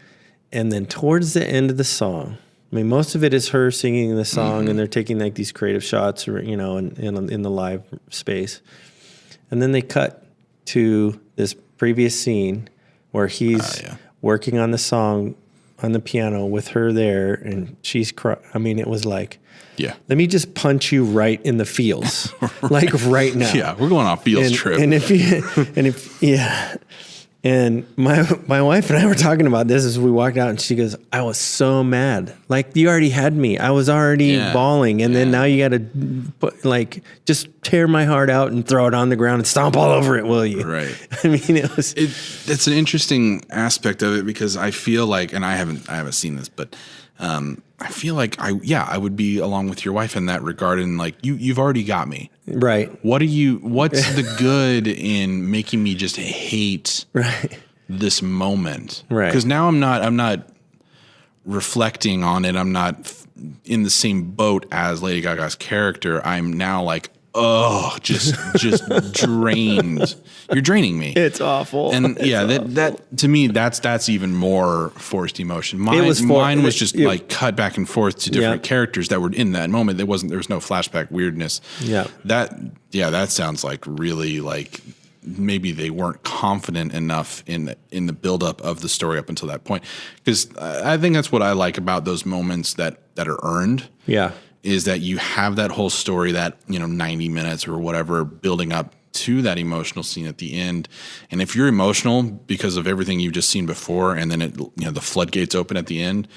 and then towards the end of the song, I mean, most of it is her singing the song, and they're taking like these creative shots, in the live space, and then they cut to this previous scene where he's working on the song on the piano with her there, and she's crying. I mean, it was like, let me just punch you right in the feels, like right now. Yeah, we're going on fields trip. And my wife and I were talking about this as we walked out, and she goes, I was so mad. Like, you already had me. I was already bawling. And then now you got to just tear my heart out and throw it on the ground and stomp all over it, will you? Right. I mean, it's an interesting aspect of it, because I feel like, and I haven't seen this, but I feel like I would be along with your wife in that regard, and like you've already got me. Right. What's the good in making me just hate this moment? Right. Because now I'm not reflecting on it. I'm not in the same boat as Lady Gaga's character. I'm now like, oh, just drained. You're draining me. It's awful. And that to me, that's even more forced emotion. Mine was just like cut back and forth to different characters that were in that moment. There was no flashback weirdness. Yeah. That sounds like really like maybe they weren't confident enough in the buildup of the story up until that point. Because I think that's what I like about those moments that are earned. Yeah. Is that you have that whole story, that 90 minutes or whatever, building up to that emotional scene at the end. And if you're emotional because of everything you've just seen before, and then the floodgates open at the end,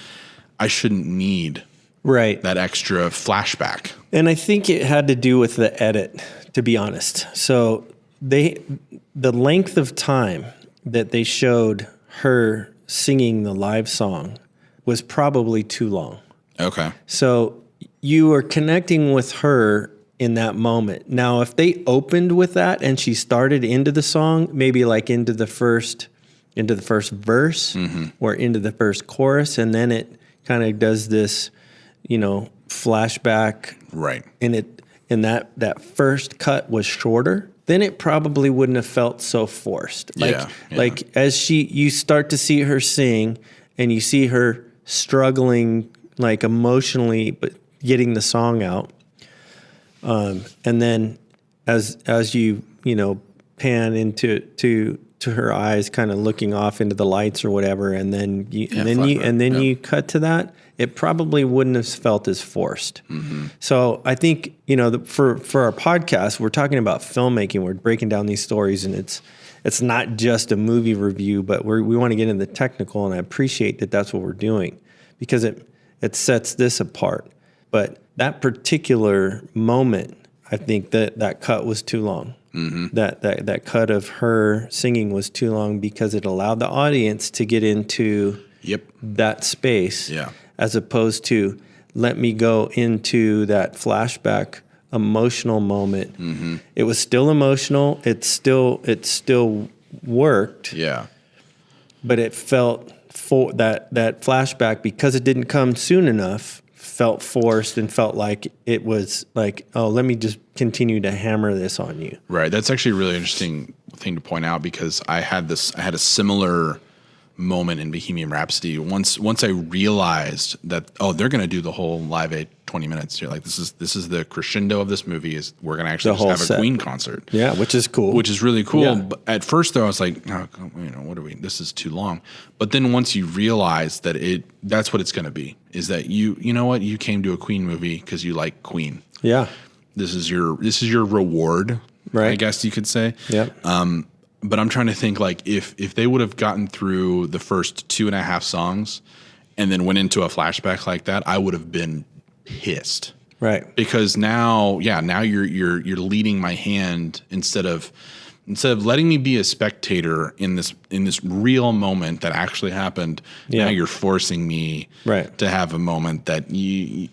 I shouldn't need that extra flashback. And I think it had to do with the edit, to be honest. So the length of time that they showed her singing the live song was probably too long. Okay. So you are connecting with her in that moment. Now, if they opened with that and she started into the song, maybe like into the first verse or into the first chorus, and then it kind of does this, flashback. Right. And that first cut was shorter, then it probably wouldn't have felt so forced. Like as you start to see her sing and you see her struggling like emotionally, but getting the song out. And then as you pan into her eyes, kind of looking off into the lights or whatever, and then you cut to that, it probably wouldn't have felt as forced. Mm-hmm. So I think for our podcast, we're talking about filmmaking. We're breaking down these stories, and it's not just a movie review, but we want to get into the technical, and I appreciate that that's what we're doing, because it sets this apart. But that particular moment, I think that cut was too long. Mm-hmm. That cut of her singing was too long, because it allowed the audience to get into that space, as opposed to let me go into that flashback emotional moment. Mm-hmm. It was still emotional. It still worked. Yeah, but it felt that flashback, because it didn't come soon enough, felt forced and felt like it was like, oh, let me just continue to hammer this on you. Right. That's actually a really interesting thing to point out, because I had a similar moment in Bohemian Rhapsody. Once I realized that, oh, they're going to do the whole Live Aid 20 minutes. You're like, this is the crescendo of this movie, is we're going to actually just have a Queen concert. Yeah, which is cool. Which is really cool. Yeah. But at first, though, I was like, oh, what are we? This is too long. But then once you realize that that's what it's going to be, is that you know what, you came to a Queen movie because you like Queen. Yeah. This is your reward, right? I guess you could say. Yeah. But I'm trying to think, like, if they would have gotten through the first 2.5 songs and then went into a flashback like that, I would have been pissed. Right. Because now you're leading my hand instead of letting me be a spectator in this real moment that actually happened. Yeah. Now you're forcing me to have a moment that you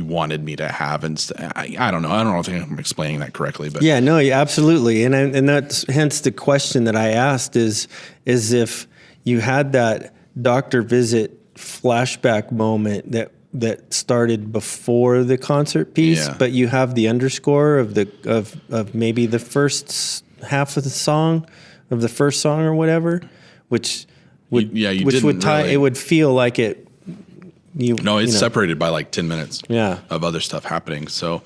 wanted me to have. And I don't know. I don't know if I'm explaining that correctly, but yeah, no, absolutely. And that's hence the question that I asked is if you had that doctor visit flashback moment that started before the concert piece, but you have the underscore of maybe the first half of the song, of the first song or whatever, which would tie. Really. It would feel like it. It's separated by like 10 minutes. Of other stuff happening. So,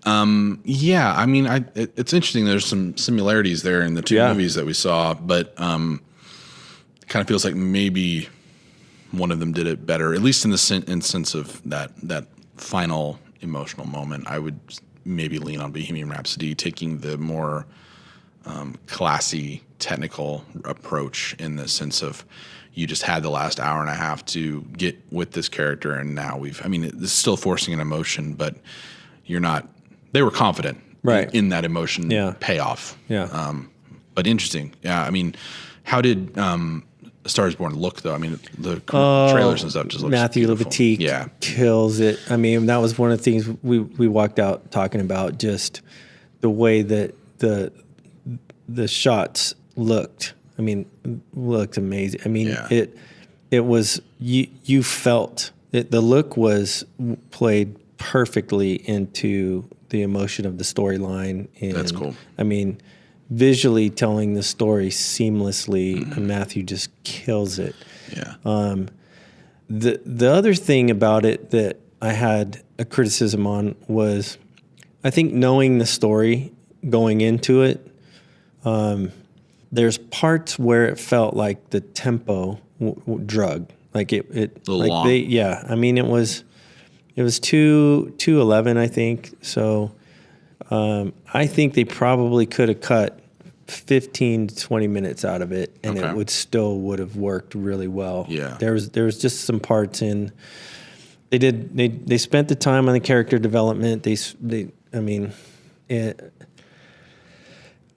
I mean, it's interesting. There's some similarities there in the two movies that we saw, but it kind of feels like maybe one of them did it better, at least in the sense of that final emotional moment. I would maybe lean on Bohemian Rhapsody, taking the more classy technical approach in the sense of you just had the last hour and a half to get with this character, and now it's still forcing an emotion, but they were confident in that emotion payoff. Yeah. But interesting. Yeah. I mean, how did A Star Is Born look, though? I mean, the trailers and stuff just look Matthew beautiful. Libatique kills it. I mean, that was one of the things we walked out talking about, just the way that the shots looked. I mean, looked amazing. I mean, it was, you felt it, the look was played perfectly into the emotion of the storyline. That's cool. I mean, visually telling the story seamlessly, and Matthew just kills it. Yeah. The other thing about it that I had a criticism on was, I think knowing the story going into it, there's parts where it felt like the tempo drug, like it like long. I mean, it was 2:11, I think. So I think they probably could have cut 15 to 20 minutes out of it, and it would have worked really well. Yeah. There was just some parts in. They spent the time on the character development.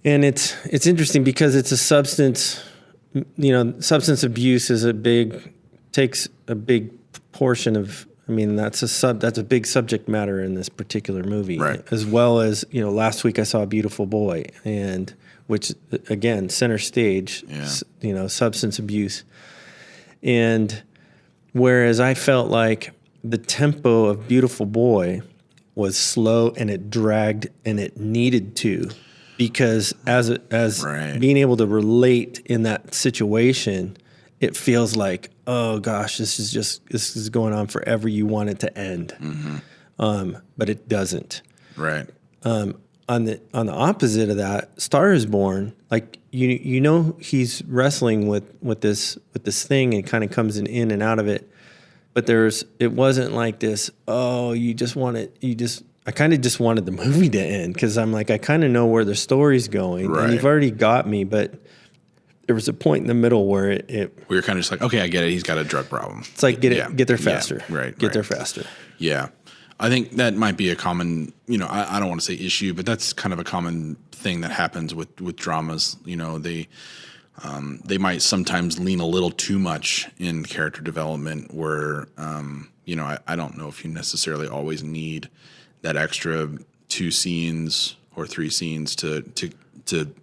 And it's interesting because it's a substance. Substance abuse takes a big portion of. I mean, that's a big subject matter in this particular movie, right? As well as, last week I saw A Beautiful Boy, and which again, center stage, substance abuse. And whereas I felt like the tempo of Beautiful Boy was slow and it dragged and it needed to, because as being able to relate in that situation, it feels like, oh gosh, this is going on forever. You want it to end, but it doesn't. Right. On the opposite of that, Star Is Born, like he's wrestling with this thing and kind of comes in and out of it, but it wasn't like this. Oh, I kind of just wanted the movie to end, because I'm like, I kind of know where the story's going, and you've already got me, but there was a point in the middle where we were kind of just like, okay, I get it. He's got a drug problem. It's like, get there faster. Yeah, right. Get there faster. Yeah. I think that might be a common, I don't want to say issue, but that's kind of a common thing that happens with dramas. They might sometimes lean a little too much in character development where, I don't know if you necessarily always need that extra 2 scenes or 3 scenes to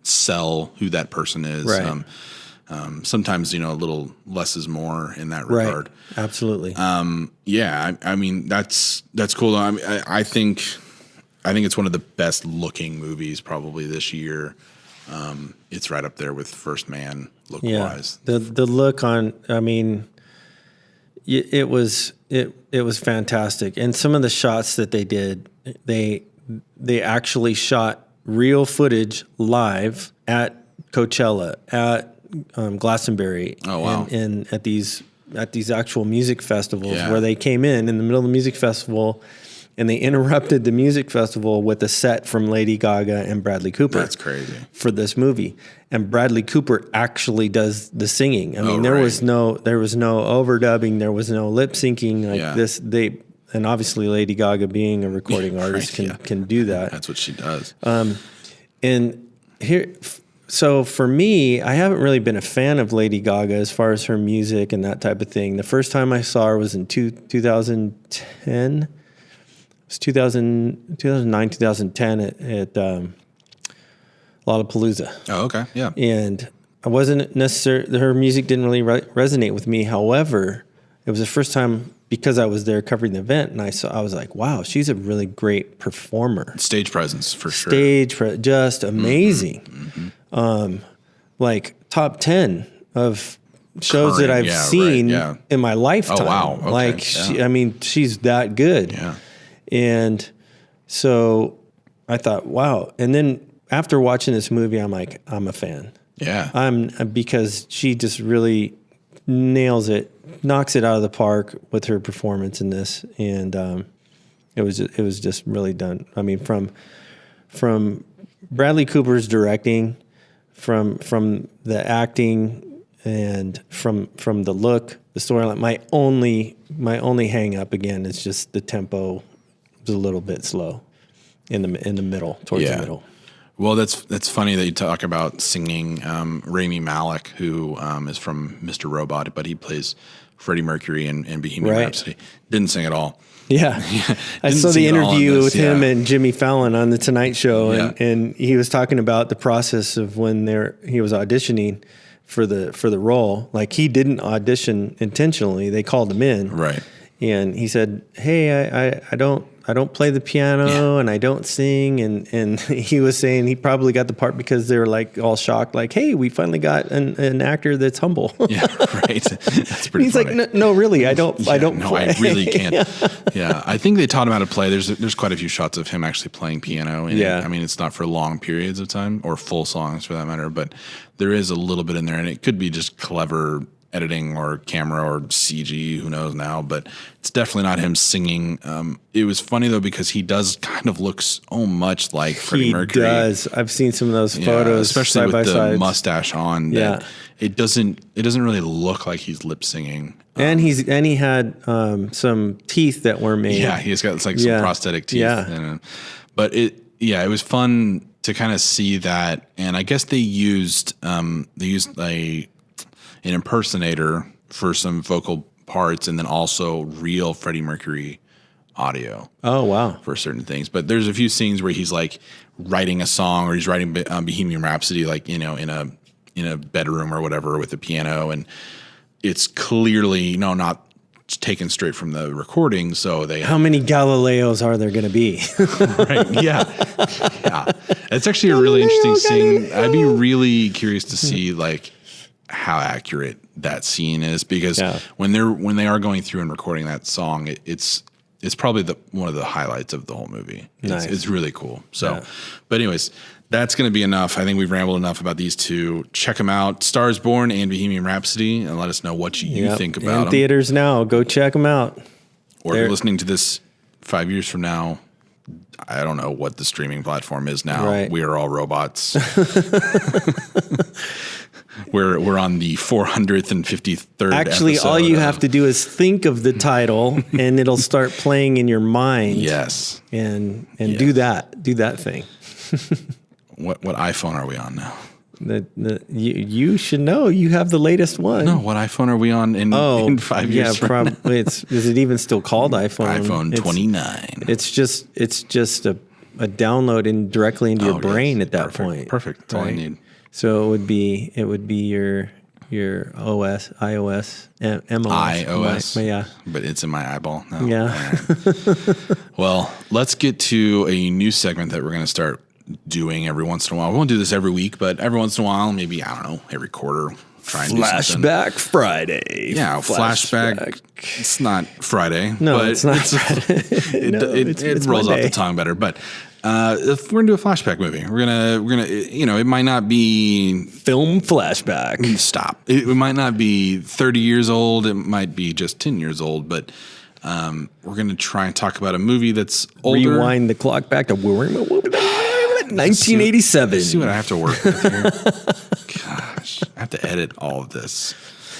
sell who that person is. Right. Sometimes, a little less is more in that regard. Right. Absolutely. I mean, that's cool. Though. I think it's one of the best looking movies probably this year. It's right up there with First Man look wise. The look on, I mean, it was fantastic. And some of the shots that they did, they actually shot real footage live at Coachella, at Glastonbury. Oh, wow. And at these actual music festivals where they came in the middle of the music festival, and they interrupted the music festival with a set from Lady Gaga and Bradley Cooper. That's crazy. For this movie. And Bradley Cooper actually does the singing. I mean, there was no overdubbing, there was no lip syncing like this. And obviously Lady Gaga, being a recording artist, can do that. That's what she does. And here, so for me, I haven't really been a fan of Lady Gaga as far as her music and that type of thing. The first time I saw her was in 2010. It was 2009, 2010 at Lollapalooza. Oh, okay. Yeah. And I wasn't necessarily, her music didn't really resonate with me. However, it was the first time, because I was there covering the event, and I was like, wow, she's a really great performer. Stage presence for sure. Just amazing. Like top 10 of shows that I've seen in my lifetime. Oh, wow. Okay. Like, she's that good. Yeah. And so I thought, wow. And then after watching this movie, I'm like, I'm a fan. Yeah. Because she just really nails it, knocks it out of the park with her performance in this. And it was just really done. I mean, from Bradley Cooper's directing, from the acting and from the look, the storyline. My only hang up again is just the tempo was a little bit slow in the middle, towards the middle. Well, that's funny that you talk about singing. Rami Malek, who is from Mr. Robot, but he plays Freddie Mercury in Bohemian Rhapsody, didn't sing at all. Yeah. I saw the interview with him and Jimmy Fallon on The Tonight Show, and he was talking about the process of when he was auditioning for the role. Like, he didn't audition intentionally; they called him in, right? And he said, "Hey, I don't play the piano and I don't sing." And he was saying he probably got the part because they were like all shocked, like, "Hey, we finally got an actor that's humble." Yeah, right. That's pretty. He's funny. like, "No, really, I don't. I don't. No, play. I really can't." Yeah, I think they taught him how to play. There's quite a few shots of him actually playing piano. And I mean, it's not for long periods of time or full songs for that matter, but there is a little bit in there, and it could be just clever editing or camera or CG, who knows now, but it's definitely not him singing. It was funny though, because he does kind of look so much like Freddie Mercury. He does. I've seen some of those photos, especially with the mustache on. Yeah. It doesn't really look like he's lip singing. And he had some teeth that were made. Yeah, he's got some prosthetic teeth. Yeah. But it was fun to kind of see that, and I guess they used an impersonator for some vocal parts, and then also real Freddie Mercury audio. Oh, wow. For certain things. But there's a few scenes where he's like writing a song, or he's writing Bohemian Rhapsody, like, in a bedroom or whatever with a piano. And it's clearly not taken straight from the recording. So how many Galileos are there going to be? Right. Yeah. Yeah. It's actually a really interesting scene. I'd be really curious to see like how accurate that scene is, because when they are going through and recording that song, it's probably one of the highlights of the whole movie. It's really cool. So, but anyways, that's going to be enough. I think we've rambled enough about these two. Check them out, Stars Born and Bohemian Rhapsody, and let us know what you think about them. In theaters now. Go check them out. Or if you're listening to this 5 years from now, I don't know what the streaming platform is now. Right. We are all robots. We're on the 453rd Actually, episode. all you have to do is think of the title, and it'll start playing in your mind. Yes. And do that thing. What iPhone are we on now? You should know. You have the latest one. No, what iPhone are we on in 5 years? Yeah, probably. Is it even still called iPhone? iPhone 29. It's just a download directly into your brain at that point. Perfect. That's all I need. So it would be your OS, iOS, MOS. iOS. But it's in my eyeball now. Yeah. Well, let's get to a new segment that we're going to start doing every once in a while. We won't do this every week, but every once in a while, maybe, I don't know, every quarter. Try and Flashback Friday. Yeah, flashback. It's not Friday. No, but it's not Friday. It rolls off the tongue better. But if we're gonna do a flashback movie, we're gonna it might not be film flashback. Stop. It might not be 30 years old. It might be just 10 years old. But we're gonna try and talk about a movie that's older. Rewind the clock back to 1987. See what I have to work with here. Gosh, I have to edit all of this.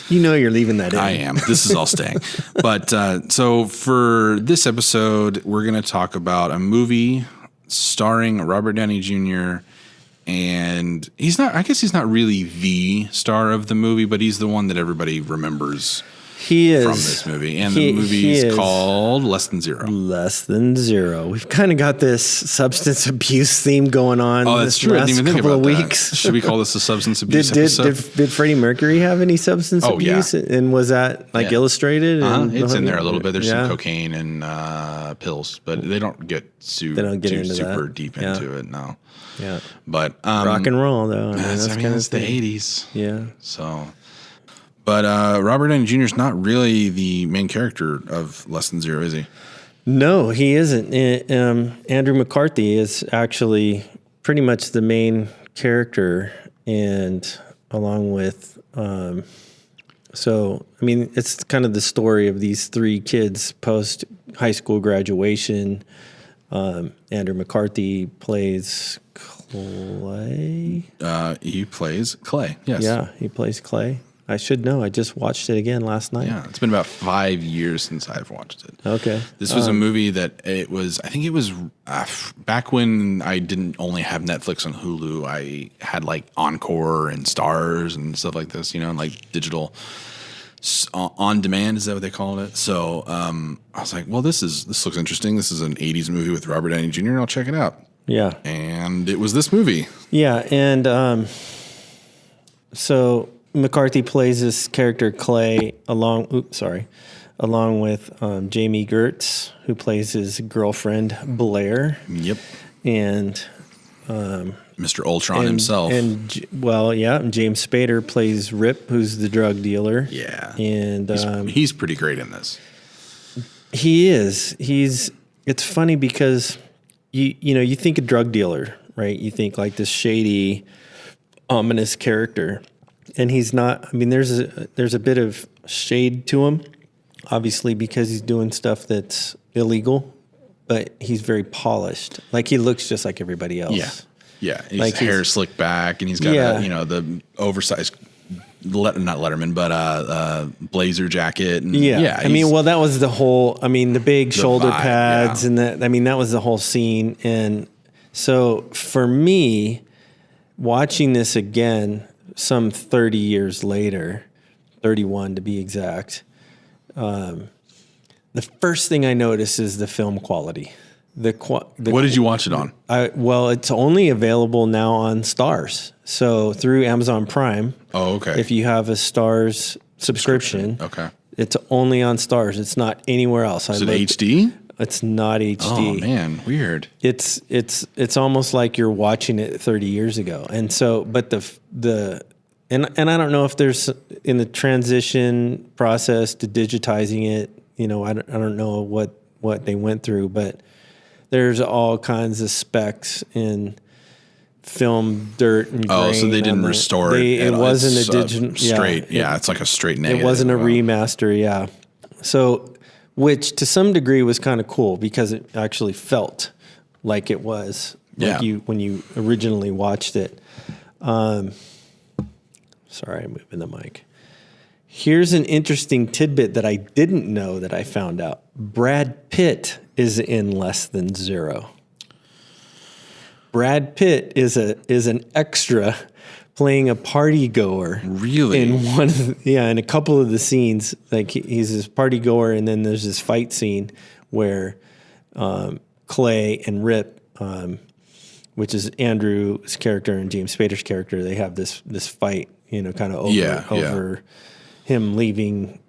You know you're leaving that in. I am. This is all staying. But so for this episode, we're going to talk about a movie starring Robert Downey Jr. And I guess he's not really the star of the movie, but he's the one that everybody remembers. He is. From this movie. And the movie is called Less Than Zero. Less Than Zero. We've kind of got this substance abuse theme going on. Oh, that's true. I didn't even think about that. Should we call this a substance abuse episode? Did Freddie Mercury have any substance abuse? Yeah. And was that illustrated? It's in there a little bit. There's some cocaine and pills, but they don't get sued. They don't get into super deep into it, no. Yeah. But rock and roll, though. That's the 80s. Yeah. So... But Robert Downey Jr. is not really the main character of Less Than Zero, is he? No, he isn't. Andrew McCarthy is actually pretty much the main character, and along with, it's kind of the story of these three kids post high school graduation. Andrew McCarthy plays Clay. He plays Clay. Yes. Yeah, he plays Clay. I should know. I just watched it again last night. Yeah, it's been about 5 years since I've watched it. Okay. This was a movie that I think it was back when I didn't only have Netflix and Hulu. I had like Encore and Stars and stuff like this, and like digital on demand. Is that what they called it? So I was like, well, this looks interesting. This is an 80s movie with Robert Downey Jr. I'll check it out. Yeah. And it was this movie. Yeah. And so McCarthy plays this character Clay along with Jamie Gertz, who plays his girlfriend Blair. Yep. And Mr. Ultron himself. And James Spader plays Rip, who's the drug dealer. Yeah. And he's pretty great in this. He is. It's funny because you think a drug dealer, right? You think like this shady, ominous character. And he's not. I mean, there's a bit of shade to him, obviously, because he's doing stuff that's illegal, but he's very polished. Like he looks just like everybody else. Yeah. His hair slicked back, and he's got the oversized, not Letterman, but blazer jacket. And I mean, well, that was the whole. I mean, the big shoulder pads, and that. I mean, that was the whole scene. And so for me, watching this again, some 30 years later, 31 to be exact, the first thing I notice is the film quality. What did you watch it on? It's only available now on Stars. So through Amazon Prime. Oh, okay. If you have a Stars subscription, okay, it's only on Stars. It's not anywhere else. Is it HD? It's not HD. Oh man, weird. It's almost like you're watching it 30 years ago. And so, but and I don't know if there's in the transition process to digitizing it, I don't know what they went through, but there's all kinds of specs in film dirt and grain. Oh, so they didn't restore it. It wasn't a digital straight. Yeah, it's like a straight negative. It wasn't a remaster. Yeah. So, which to some degree was kind of cool because it actually felt like it was when you originally watched it. Sorry, I'm moving the mic. Here's an interesting tidbit that I didn't know that I found out. Brad Pitt is in Less Than Zero. Brad Pitt is an extra playing a party goer. Really? In a couple of the scenes, like he's this party goer, and then there's this fight scene where Clay and Rip, which is Andrew's character and James Spader's character, they have this fight, kind of over him leaving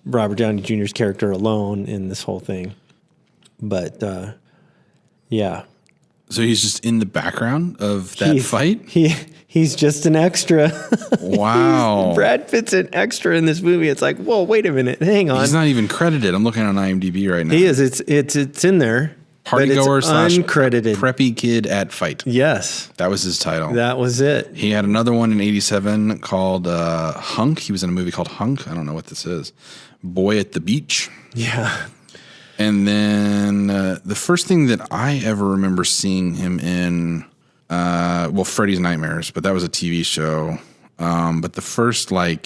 Robert Downey Jr.'s character alone in this whole thing. But So he's just in the background of that fight? He's just an extra. Wow. Brad Pitt's an extra in this movie. It's like, whoa, wait a minute. Hang on. He's not even credited. I'm looking on IMDb right now. He is. It's in there. Partygoer / uncredited. Preppy kid at fight. Yes. That was his title. That was it. He had another one in 87 called Hunk. He was in a movie called Hunk. I don't know what this is. Boy at the Beach. Yeah. And then the first thing that I ever remember seeing him in, Freddy's Nightmares, but that was a TV show. But the first, I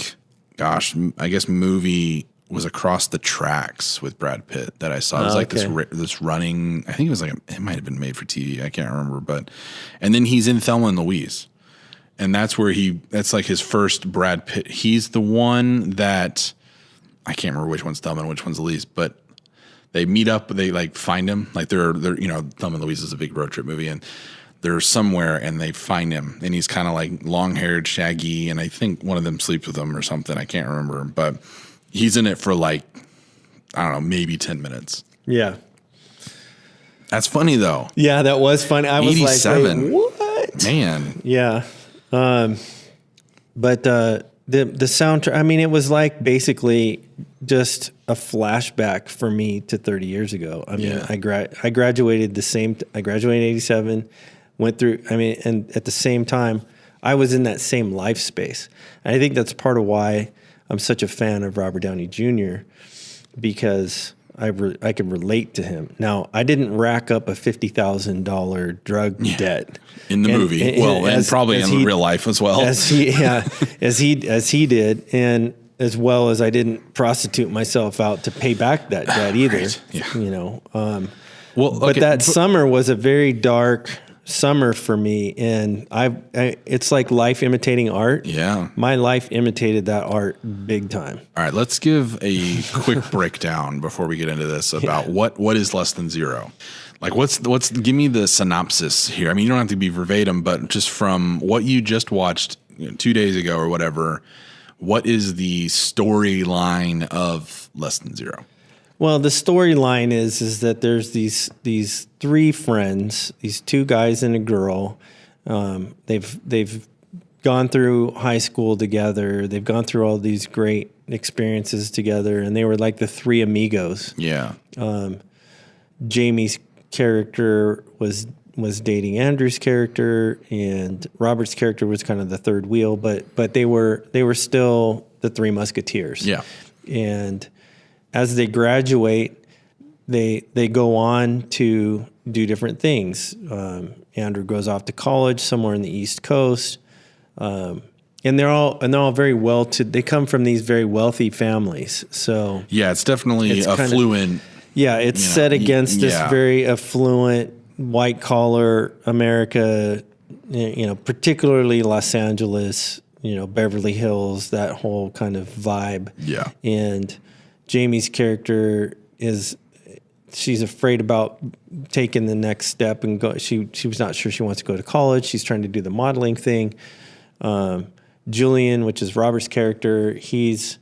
guess movie was Across the Tracks with Brad Pitt that I saw. It was like this running, I think it was it might have been made for TV. I can't remember. And then he's in Thelma and Louise. And that's like his first Brad Pitt. He's the one that, I can't remember which one's Thelma and which one's Louise, but they meet up, they find him. They're Thelma and Louise is a big road trip movie, and they're somewhere and they find him, and he's kind of like long haired, shaggy, and I think one of them sleeps with him or something. I can't remember, but he's in it for I don't know, maybe 10 minutes. Yeah. That's funny though. Yeah, that was funny. I was 87. Like, what? Man. Yeah. But the soundtrack, I mean, it was like basically just a flashback for me to 30 years ago. I mean, I graduated I graduated in 87, went through, and at the same time, I was in that same life space. And I think that's part of why I'm such a fan of Robert Downey Jr., because I could relate to him. Now, I didn't rack up a $50,000 drug debt in the movie. And probably in real life as well. As he did, and as well as I didn't prostitute myself out to pay back that debt either. Right. Yeah. You know. But that summer was a very dark summer for me, and it's like life imitating art. Yeah. My life imitated that art big time. All right, let's give a quick breakdown before we get into this about what is Less Than Zero. Like give me the synopsis here. I mean, you don't have to be verbatim, but just from what you just watched 2 days ago or whatever, what is the storyline of Less Than Zero? Well, the storyline is that there's these three friends, these two guys and a girl. They've gone through high school together. They've gone through all these great experiences together, and they were like the three amigos. Yeah. Jamie's character was dating Andrew's character, and Robert's character was kind of the third wheel, but they were still the Three Musketeers. Yeah. And as they graduate, they go on to do different things. Andrew goes off to college somewhere in the East Coast, and they're all very they come from these very wealthy families. So yeah, it's definitely affluent. It's set against this very affluent white collar America. Particularly Los Angeles. Beverly Hills, that whole kind of vibe. Yeah, and Jamie's character she's afraid about taking the next step and go. She was not sure she wants to go to college. She's trying to do the modeling thing. Julian, which is Robert's character, he's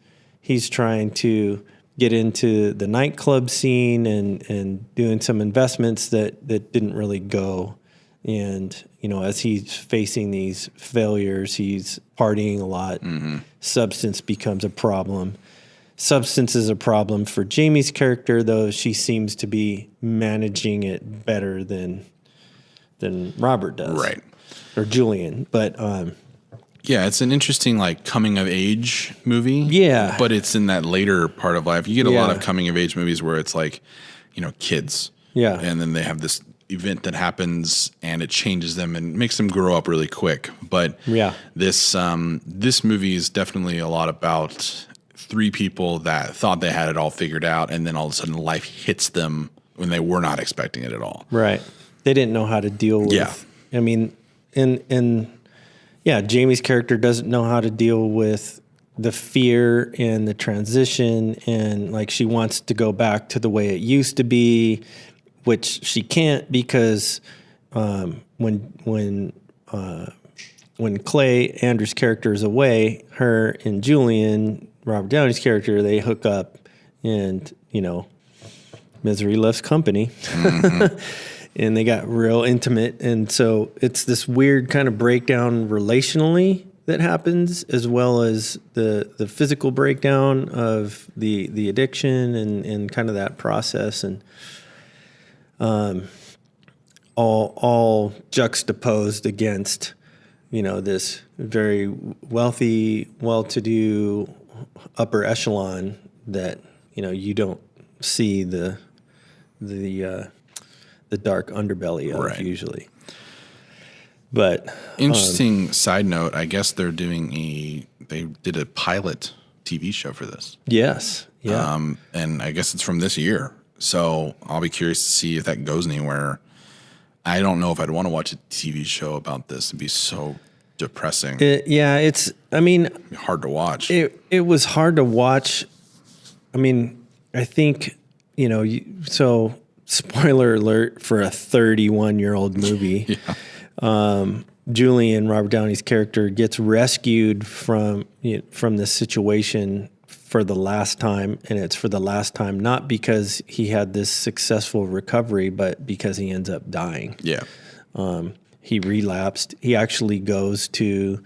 trying to get into the nightclub scene and doing some investments that didn't really go. And, as he's facing these failures, he's partying a lot. Mm-hmm. Substance becomes a problem. Substance is a problem for Jamie's character, though she seems to be managing it better than Robert does. Right. Or Julian. But it's an interesting coming of age movie. Yeah. But it's in that later part of life. You get a lot of coming of age movies where it's kids. Yeah. And then they have this event that happens and it changes them and makes them grow up really quick. But this movie is definitely a lot about three people that thought they had it all figured out, and then all of a sudden life hits them when they were not expecting it at all. Right. They didn't know how to deal with. Yeah. I mean, Jamie's character doesn't know how to deal with the fear and the transition, and she wants to go back to the way it used to be, which she can't because when Clay, Andrew's character, is away, her and Julian, Robert Downey's character, they hook up, and misery loves company. Mm-hmm. And they got real intimate, and so it's this weird kind of breakdown relationally that happens, as well as the physical breakdown of the addiction and kind of that process, and all juxtaposed against this very wealthy, well-to-do upper echelon that you don't see the dark underbelly of usually. But interesting side note, I guess they did a pilot TV show for this. Yes. Yeah. And I guess it's from this year. So I'll be curious to see if that goes anywhere. I don't know if I'd want to watch a TV show about this. It'd be so depressing. It'd be hard to watch. It was hard to watch. I mean, I think, so spoiler alert for a 31-year-old movie. Julian, Robert Downey's character, gets rescued from this situation for the last time, and it's for the last time, not because he had this successful recovery, but because he ends up dying. Yeah. He relapsed. He actually goes to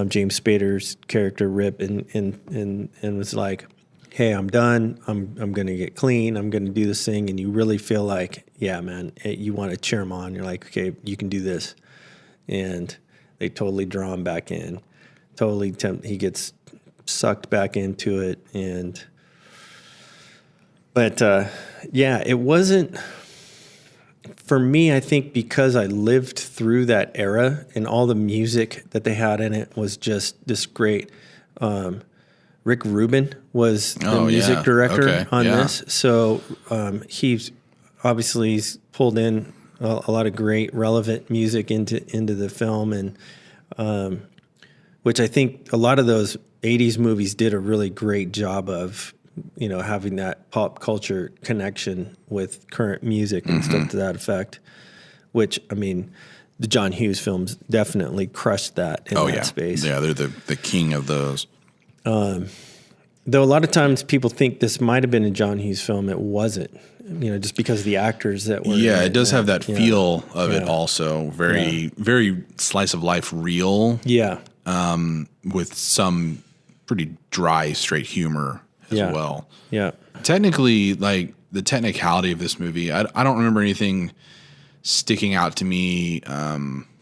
James Spader's character Rip and was like, "Hey, I'm done. I'm going to get clean. I'm going to do this thing." And you really feel like, yeah, man, you want to cheer him on. You're like, okay, you can do this. And they totally draw him back in. He gets sucked back into it. But yeah, it wasn't for me. I think because I lived through that era and all the music that they had in it was just this great. Rick Rubin was the music director on this, so he's pulled in a lot of great relevant music into the film, and which I think a lot of those '80s movies did a really great job of, having that pop culture connection with current music and stuff to that effect. Which, I mean, the John Hughes films definitely crushed that in that space. Yeah, they're the king of those. Though a lot of times people think this might have been a John Hughes film, it wasn't. Just because of the actors that were. Yeah, it does have that feel of it also. Very, very slice of life real. Yeah. With some pretty dry, straight humor as well. Yeah. Technically, like the technicality of this movie, I don't remember anything sticking out to me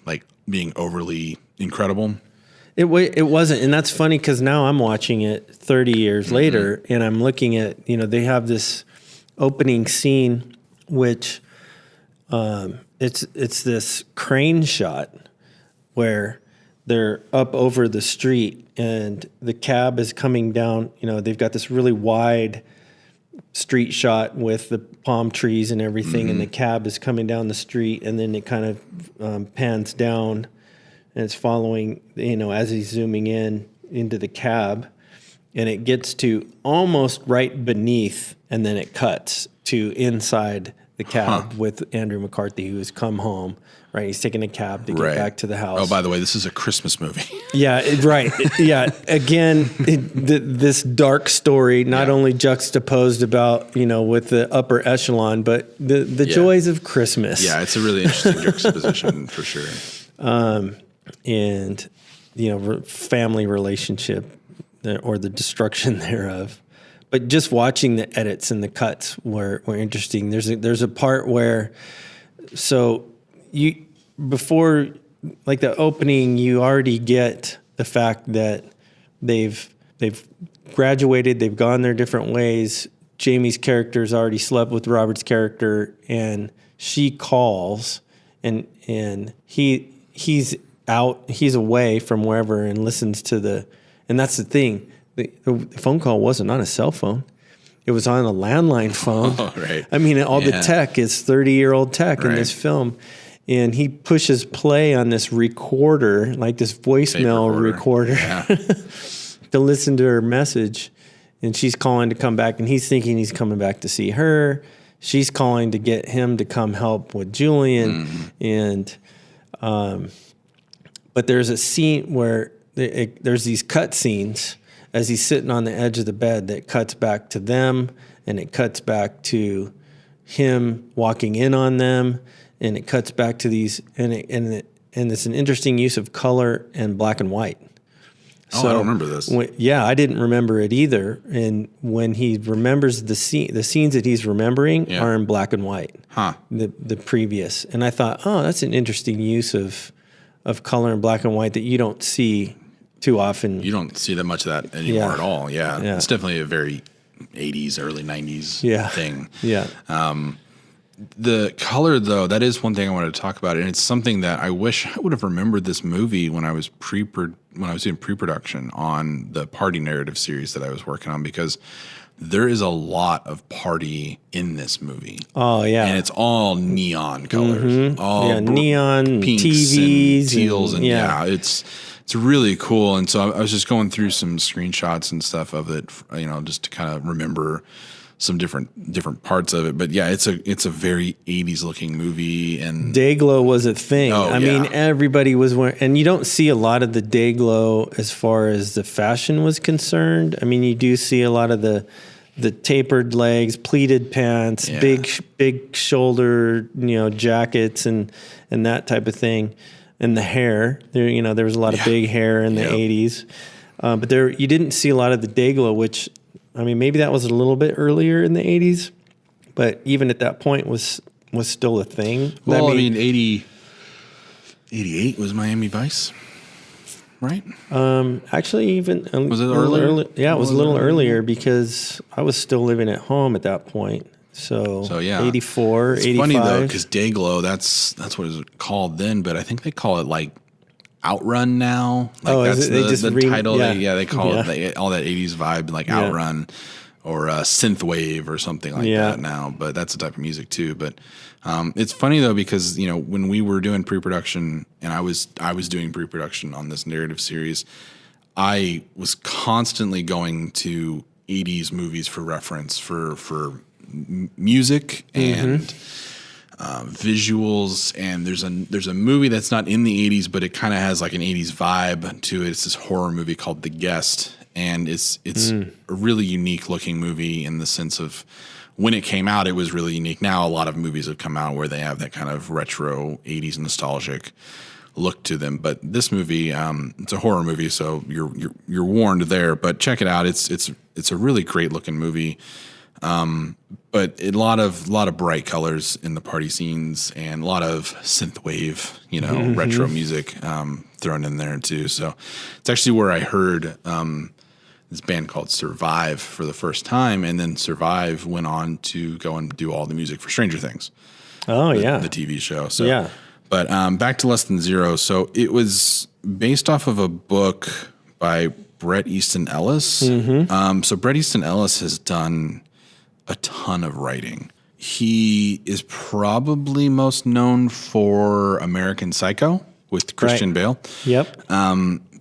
like being overly incredible. It wasn't, and that's funny because now I'm watching it 30 years later, and I'm looking at, they have this opening scene, which it's this crane shot where they're up over the street and the cab is coming down. They've got this really wide street shot with the palm trees and everything, and the cab is coming down the street, and then it kind of pans down. And it's following, as he's zooming into the cab, and it gets to almost right beneath, and then it cuts to inside the cab with Andrew McCarthy, who has come home, right? He's taking a cab to get back to the house. Oh, by the way, this is a Christmas movie. Yeah, right. Yeah. Again, this dark story, not only juxtaposed about, with the upper echelon, but the joys of Christmas. Yeah, it's a really interesting juxtaposition for sure. And family relationship or the destruction thereof. But just watching the edits and the cuts were interesting. There's a part where, before like the opening, you already get the fact that they've graduated, they've gone their different ways. Jamie's character's already slept with Robert's character, and she calls, and he's out, he's away from wherever and listens to and that's the thing. The phone call wasn't on a cell phone. It was on a landline phone. Oh, right. I mean, the tech is 30-year-old tech in this film. And he pushes play on this recorder, like this voicemail recorder, to listen to her message. And she's calling to come back, and he's thinking he's coming back to see her. She's calling to get him to come help with Julian. And but there's a scene where there's these cut scenes as he's sitting on the edge of the bed that cuts back to them, and it cuts back to him walking in on them, and it cuts back to these, and it's an interesting use of color and black and white. Oh, so, I don't remember this. I didn't remember it either. And when he remembers the scenes that he's remembering are in black and white. The previous, and I thought, that's an interesting use of color in black and white that you don't see too often. You don't see that much of that anymore at all. Yeah. It's definitely a very 80s, early 90s thing. Yeah. The color, though, that is one thing I wanted to talk about, and it's something that I wish I would have remembered this movie when I was doing pre-production on the Party Narrative series that I was working on, because there is a lot of party in this movie. Oh, yeah. And it's all neon colors. All neon, pinks TVs. And teals. And it's really cool. And so I was just going through some screenshots and stuff of it, just to kind of remember some different parts of it. But yeah, it's a very 80s looking movie, and Dayglow was a thing. I mean, everybody was wearing, and you don't see a lot of the Dayglow as far as the fashion was concerned. I mean, you do see a lot of the tapered legs, pleated pants, big shoulder, jackets and that type of thing. And the hair, there was a lot of big hair in the 80s. But you didn't see a lot of the Dayglow, which, I mean, maybe that was a little bit earlier in the 80s, but even at that point was still a thing. Well, I mean 88 was Miami Vice. right? Actually, even Was it earlier? Yeah, it was a little earlier because I was still living at home at that point. So yeah, 84, it's 85. funny though, because Dayglow, that's what it was called then, but I think they call it like Outrun now. Like that's the title. Yeah. They call it all that 80s vibe, like Outrun or synthwave or something like that now. But that's the type of music too. But it's funny though, because when we were doing pre-production and I was doing pre-production on this narrative series, I was constantly going to 80s movies for reference for music and visuals. And there's a movie that's not in the 80s, but it kind of has like an 80s vibe to it. It's this horror movie called The Guest, and it's a really unique looking movie in the sense of when it came out, it was really unique. Now a lot of movies have come out where they have that kind of retro 80s nostalgic look to them, but this movie, it's a horror movie, so you're warned there. But check it out; it's a really great looking movie. But a lot of bright colors in the party scenes and a lot of synthwave, retro music thrown in there too. So it's actually where I heard this band called Survive for the first time, and then Survive went on to go and do all the music for Stranger Things. Oh, the yeah. The TV show. So, yeah. But back to Less Than Zero. So it was based off of a book by Bret Easton Ellis. So Bret Easton Ellis has done a ton of writing. He is probably most known for American Psycho with Christian Bale. Yep.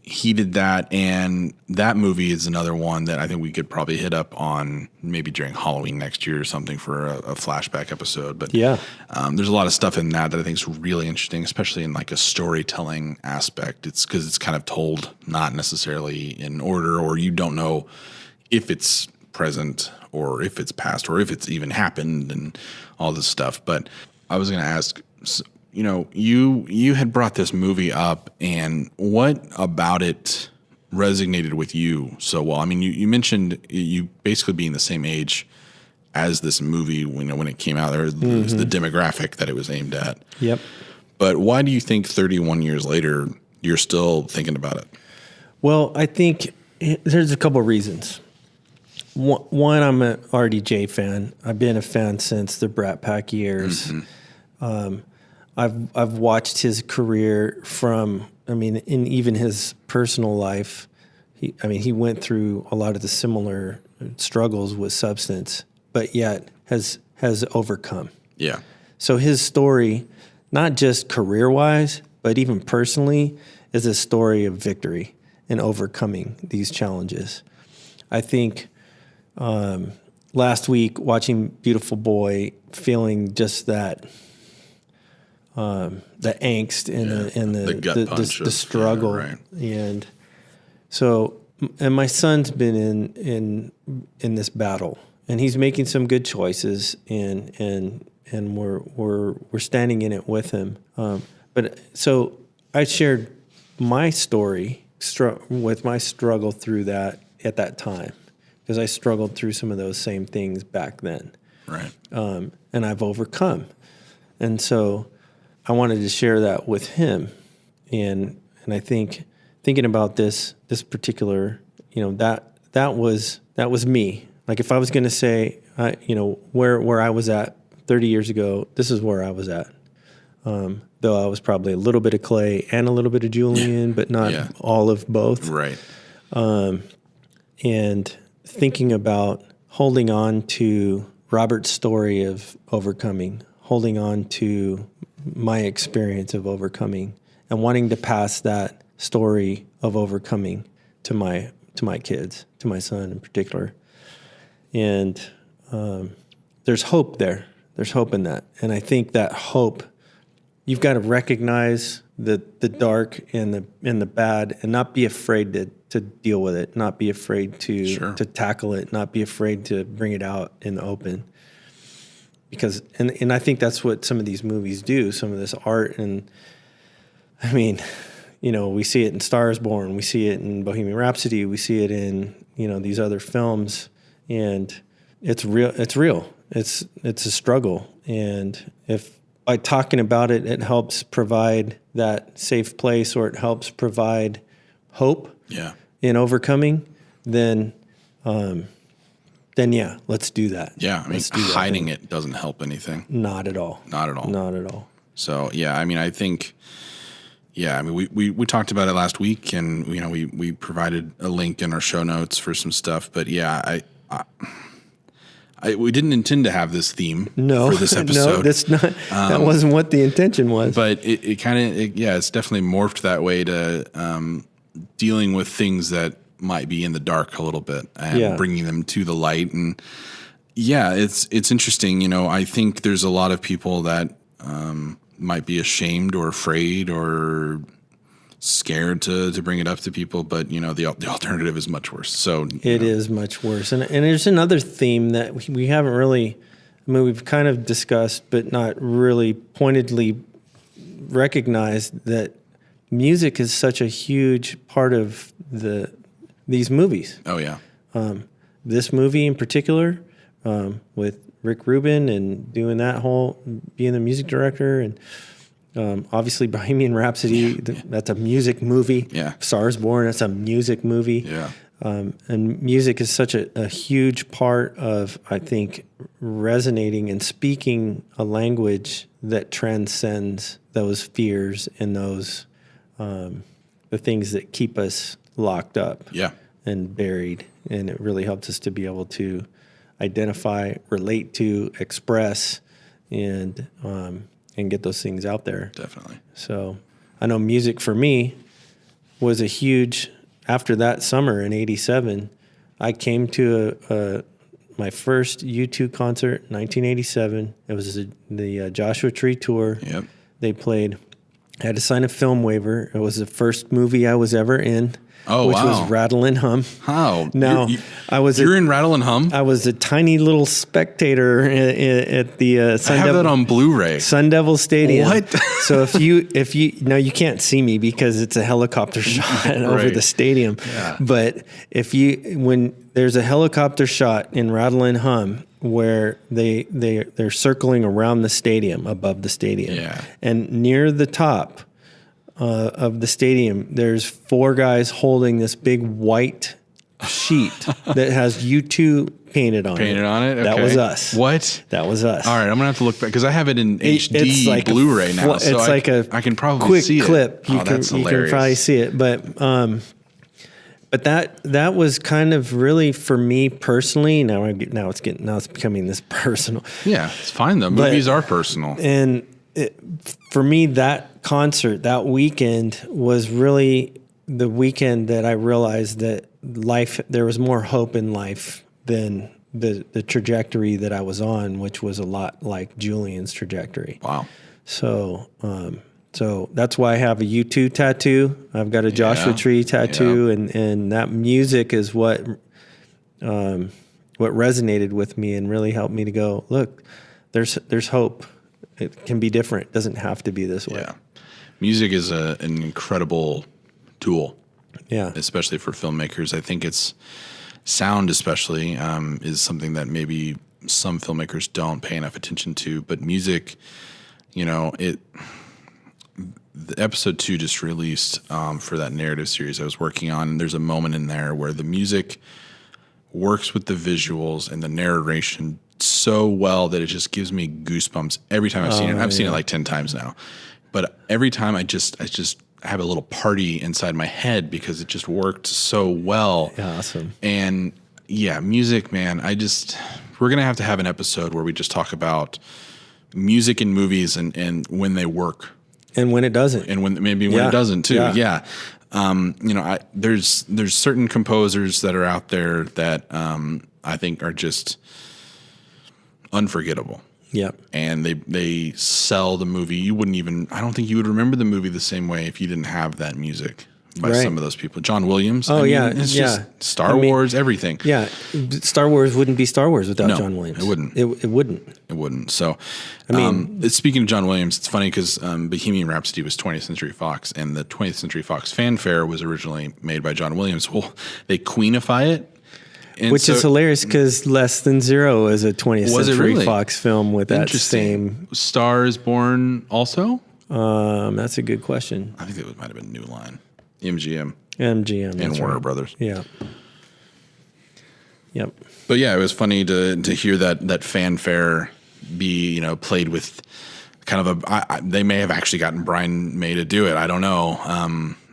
He did that, and that movie is another one that I think we could probably hit up on maybe during Halloween next year or something for a flashback episode. But there's a lot of stuff in that I think is really interesting, especially in like a storytelling aspect. It's because it's kind of told not necessarily in order, or you don't know if it's present or if it's past or if it's even happened and all this stuff. But I was going to ask, you had brought this movie up, and what about it resonated with you so well? I mean, you mentioned you basically being the same age as this movie when it came out. There was the demographic that it was aimed at. Yep. But why do you think 31 years later you're still thinking about it? Well, I think there's a couple of reasons. One, I'm an RDJ fan. I've been a fan since the Brat Pack years. I've watched his career in even his personal life. He went through a lot of the similar struggles with substance, but yet has overcome. Yeah. So his story, not just career-wise, but even personally, is a story of victory and overcoming these challenges. I think last week watching Beautiful Boy, feeling just that the angst and the gut punch the struggle, and so my son's been in this battle, and he's making some good choices, and we're standing in it with him. But so I shared my story with my struggle through that at that time, because I struggled through some of those same things back then. Right. And I've overcome. And so I wanted to share that with him. And I think thinking about this particular, that was me. Like if I was going to say, where I was at 30 years ago, this is where I was at. Though I was probably a little bit of Clay and a little bit of Julian, but not all of both. Right. And thinking about holding on to Robert's story of overcoming, holding on to my experience of overcoming, and wanting to pass that story of overcoming to my kids, to my son in particular. And there's hope there. There's hope in that. And I think that hope, you've got to recognize the dark and the bad, and not be afraid to deal with it, not be afraid to tackle it, not be afraid to bring it out in the open. Because and I think that's what some of these movies do, some of this art. And I mean, we see it in Star is Born, we see it in Bohemian Rhapsody, we see it in these other films, and it's real. It's a struggle, and if by talking about it, it helps provide that safe place, or it helps provide hope in overcoming, then yeah, let's do that. Yeah, I mean, hiding it doesn't help anything. Not at all. Not at all. Not at all. So yeah, I mean, I think, yeah, I mean, we talked about it last week, and we provided a link in our show notes for some stuff. But yeah, we didn't intend to have this theme for this episode. No, that's not. That wasn't what the intention was. But it kind of, it's definitely morphed that way to dealing with things that might be in the dark a little bit and bringing them to the light. And yeah, it's interesting. I think there's a lot of people that might be ashamed or afraid or scared to bring it up to people, but the alternative is much worse. So it is much worse. And there's another theme that we haven't really, we've kind of discussed, but not really pointedly recognized, that music is such a huge part of these movies. Oh yeah. This movie in particular, with Rick Rubin and doing that whole, being the music director, and obviously Bohemian Rhapsody, that's a music movie. Yeah. Stars Born, that's a music movie. Yeah. And music is such a huge part of, I think, resonating and speaking a language that transcends those fears and those the things that keep us locked up and buried. And it really helps us to be able to identify, relate to, express, and get those things out there. Definitely. So I know music for me was a huge, after that summer in '87, I came to my first U2 concert in 1987. It was the Joshua Tree tour. Yep. They played. I had to sign a film waiver. It was the first movie I was ever in. Oh, which wow. was Rattle and Hum. How? Now, you're in Rattle and Hum? I was a tiny little spectator at the I have that on Blu-ray. Sun Devil Stadium. What? So if you now you can't see me because it's a helicopter shot over the stadium. Yeah. But when there's a helicopter shot in Rattle and Hum where they're circling around the stadium, above the stadium, and near the top of the stadium, there's 4 guys holding this big white sheet that has U2 painted on it. Painted on it? Okay. That was us. What? That was us. All right, I'm going to have to look back because I have it in HD like Blu-ray now. So it's like a I can probably quick see clip. It. You can probably see it. But that was kind of really for me personally. Now it's becoming this personal. Yeah, it's fine though. Movies are personal. And for me, that concert, that weekend was really the weekend that I realized that there was more hope in life than the trajectory that I was on, which was a lot like Julian's trajectory. Wow. So that's why I have a U2 tattoo. I've got a Joshua Tree tattoo, and that music is what resonated with me and really helped me to go, look, there's hope. It can be different. It doesn't have to be this way. Yeah. Music is an incredible tool. Yeah. Especially for filmmakers. I think sound especially is something that maybe some filmmakers don't pay enough attention to. But music, the episode 2 just released for that narrative series I was working on. And there's a moment in there where the music works with the visuals and the narration so well that it just gives me goosebumps every time I've seen it. I've seen it like 10 times now. But every time I just have a little party inside my head because it just worked so well. Yeah, awesome. And yeah, music, man, we're going to have an episode where we just talk about music in movies and when they work. And when it doesn't. And when it doesn't too. Yeah. There's certain composers that are out there that I think are just unforgettable. Yep. And they sell the movie. I don't think you would remember the movie the same way if you didn't have that music by some of those people. John Williams. It's just Star Wars, everything. Yeah. Star Wars wouldn't be Star Wars without John Williams. It wouldn't. It wouldn't. It wouldn't. So, speaking of John Williams, it's funny because Bohemian Rhapsody was 20th Century Fox, and the 20th Century Fox fanfare was originally made by John Williams. Well, they queenify it. Which is hilarious because Less Than Zero is a 20th Century Fox film with that same. Stars Born also? That's a good question. I think it might have been New Line. MGM. MGM. And Warner Brothers. Yeah. Yep. But yeah, it was funny to hear that fanfare be, played with kind of they may have actually gotten Brian May to do it. I don't know.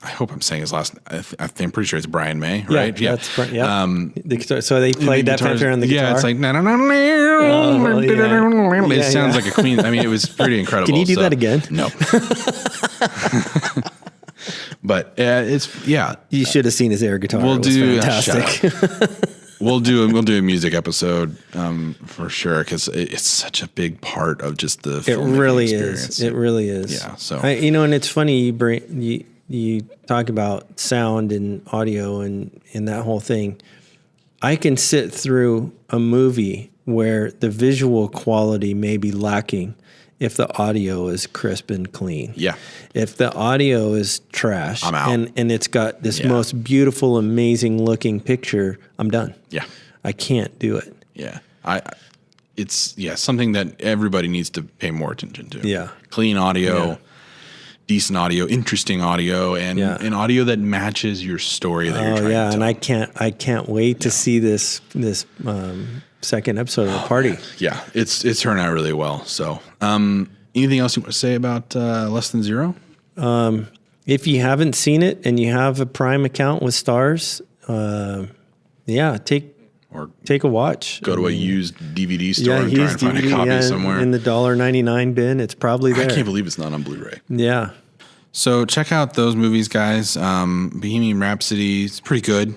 I hope I'm saying his last. I'm pretty sure it's Brian May, right? Yeah. That's so they played that fanfare on the guitar. Yeah, it's like it sounds like a Queen. I mean, it was pretty incredible. Can you do that again? No. But You should have seen his air guitar. It was fantastic. We'll do a music episode for sure, because it's such a big part of just the filmmaking experience. It really is. Yeah. So and it's funny you talk about sound and audio and that whole thing. I can sit through a movie where the visual quality may be lacking if the audio is crisp and clean. Yeah. If the audio is trash, I'm out. and it's got this most beautiful, amazing looking picture, I'm done. Yeah. I can't do it. Yeah. It's something that everybody needs to pay more attention to. Yeah. Clean audio, decent audio, interesting audio, and audio that matches your story that you're trying to tell. And I can't wait to see this second episode of the party. Yeah, it's turned out really well. So, anything else you want to say about Less Than Zero? If you haven't seen it and you have a Prime account with Stars, take a watch. Go to a used DVD store and try and find a copy somewhere. In the $1.99 bin, it's probably there. I can't believe it's not on Blu-ray. Yeah. So check out those movies, guys. Bohemian Rhapsody, it's pretty good.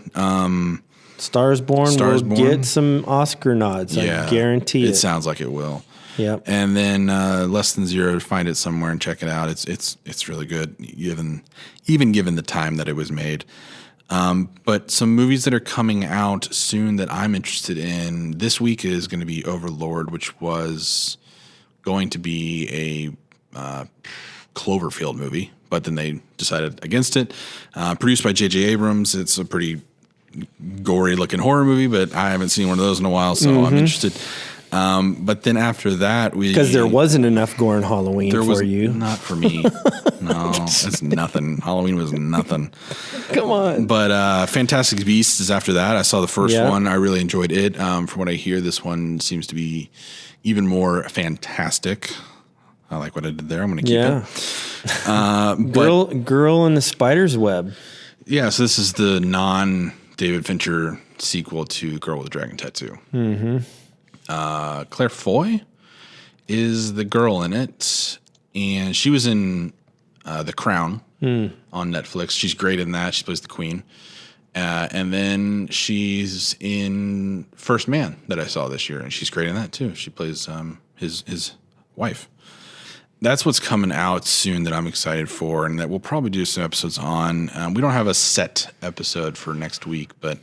Stars Born will get some Oscar nods. I guarantee it. It sounds like it will. Yep. And then Less Than Zero, find it somewhere and check it out. It's really good, even given the time that it was made. But some movies that are coming out soon that I'm interested in this week is going to be Overlord, which was going to be a Cloverfield movie, but then they decided against it. Produced by J.J. Abrams. It's a pretty gory looking horror movie, but I haven't seen one of those in a while, so I'm interested. But then after that, because there wasn't enough gore in Halloween for you. Not for me. No, it's nothing. Halloween was nothing. Come on. But Fantastic Beasts is after that. I saw the first one. I really enjoyed it. From what I hear, this one seems to be even more fantastic. I like what I did there. I'm going to keep it. Girl in the Spider's Web. Yeah, so this is the non-David Fincher sequel to Girl with a Dragon Tattoo. Mm-hmm. Claire Foy is the girl in it, and she was in The Crown on Netflix. She's great in that. She plays the queen. And then she's in First Man that I saw this year, and she's great in that too. She plays his wife. That's what's coming out soon that I'm excited for, and that we'll probably do some episodes on. We don't have a set episode for next week, but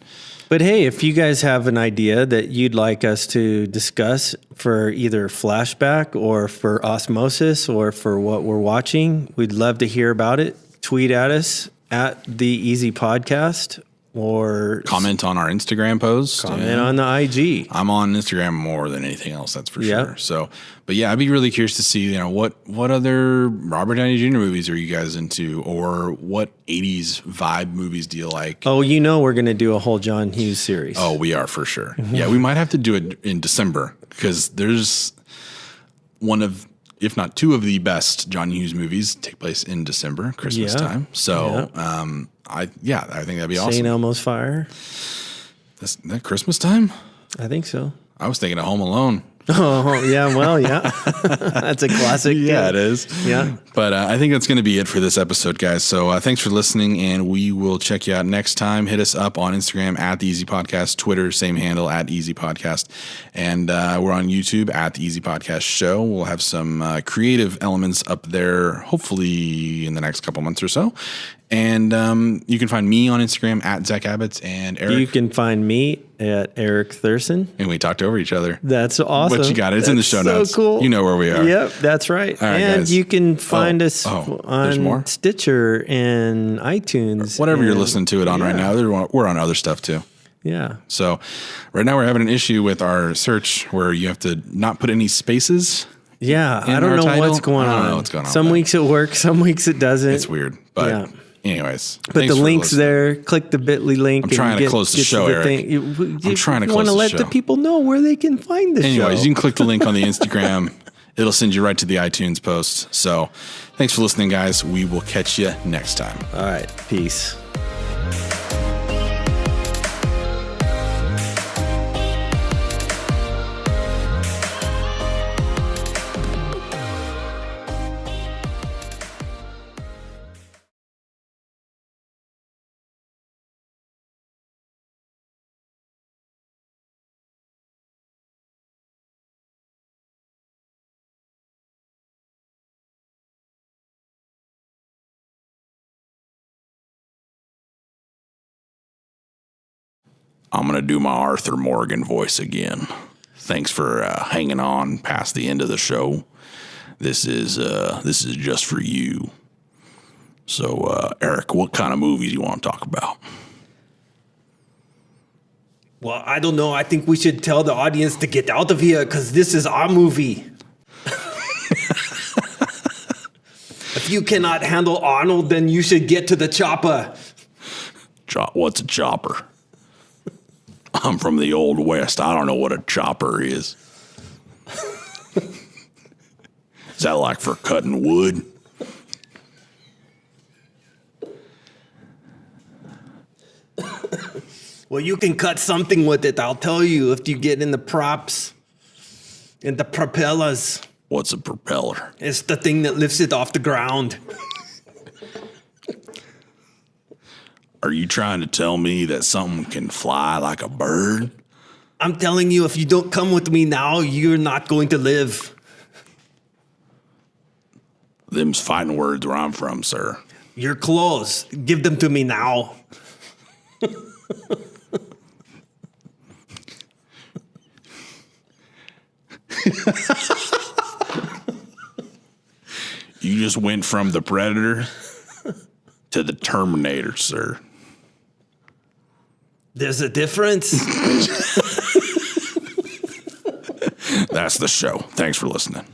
hey, if you guys have an idea that you'd like us to discuss for either Flashback or for Osmosis or for what we're watching, we'd love to hear about it. Tweet at us at The Easy Podcast. Or comment on our Instagram post. Comment on the IG. I'm on Instagram more than anything else, that's for sure. So, but yeah, I'd be really curious to see, what other Robert Downey Jr. movies are you guys into, or what 80s vibe movies do you like? Oh, we're going to do a whole John Hughes series. Oh, we are for sure. Yeah, we might have to do it in December, because there's one of, if not two of the best John Hughes movies take place in December, Christmas time. So, I think that'd be awesome. St. Elmo's Fire. Is that Christmas time? I think so. I was thinking of Home Alone. Oh, yeah. Well, yeah. That's a classic. Yeah, it is. Yeah. But I think that's going to be it for this episode, guys. So thanks for listening, and we will check you out next time. Hit us up on Instagram at The Easy Podcast, Twitter, same handle at Easy Podcast. And we're on YouTube at The Easy Podcast Show. We'll have some creative elements up there, hopefully in the next couple months or so. And you can find me on Instagram at Zach Abbott's, and Eric. You can find me at Eric Thurston. And we talked over each other. That's awesome. But you got it. It's in the show notes. So cool. You know where we are. Yep, that's right. All right, and guys. you can find us on Stitcher and iTunes. Whatever you're listening to it on right now. We're on other stuff too. Yeah. So right now we're having an issue with our search where you have to not put any spaces. Yeah. I don't know what's going on. I don't know what's going on. Some weeks it works, some weeks it doesn't. It's weird. But Anyways, but the link's there. Click the bit.ly link. I'm trying to close the show, Eric. I'm trying to close the show. You want to let the people know where they can find the show. Anyways, you can click the link on the Instagram. It'll send you right to the iTunes post. So thanks for listening, guys. We will catch you next time. All right. Peace. I'm going to do my Arthur Morgan voice again. Thanks for hanging on past the end of the show. This is just for you. So, Eric, what kind of movies do you want to talk about? Well, I don't know. I think we should tell the audience to get out of here because this is our movie. If you cannot handle Arnold, then you should get to the chopper. What's a chopper? I'm from the Old West. I don't know what a chopper is. Is that like for cutting wood? Well, you can cut something with it, I'll tell you, if you get in the props, in the propellers. What's a propeller? It's the thing that lifts it off the ground. Are you trying to tell me that something can fly like a bird? I'm telling you, if you don't come with me now, you're not going to live. Them's fighting words where I'm from, sir. Your clothes. Give them to me now. You just went from the Predator to the Terminator, sir. There's a difference. That's the show. Thanks for listening.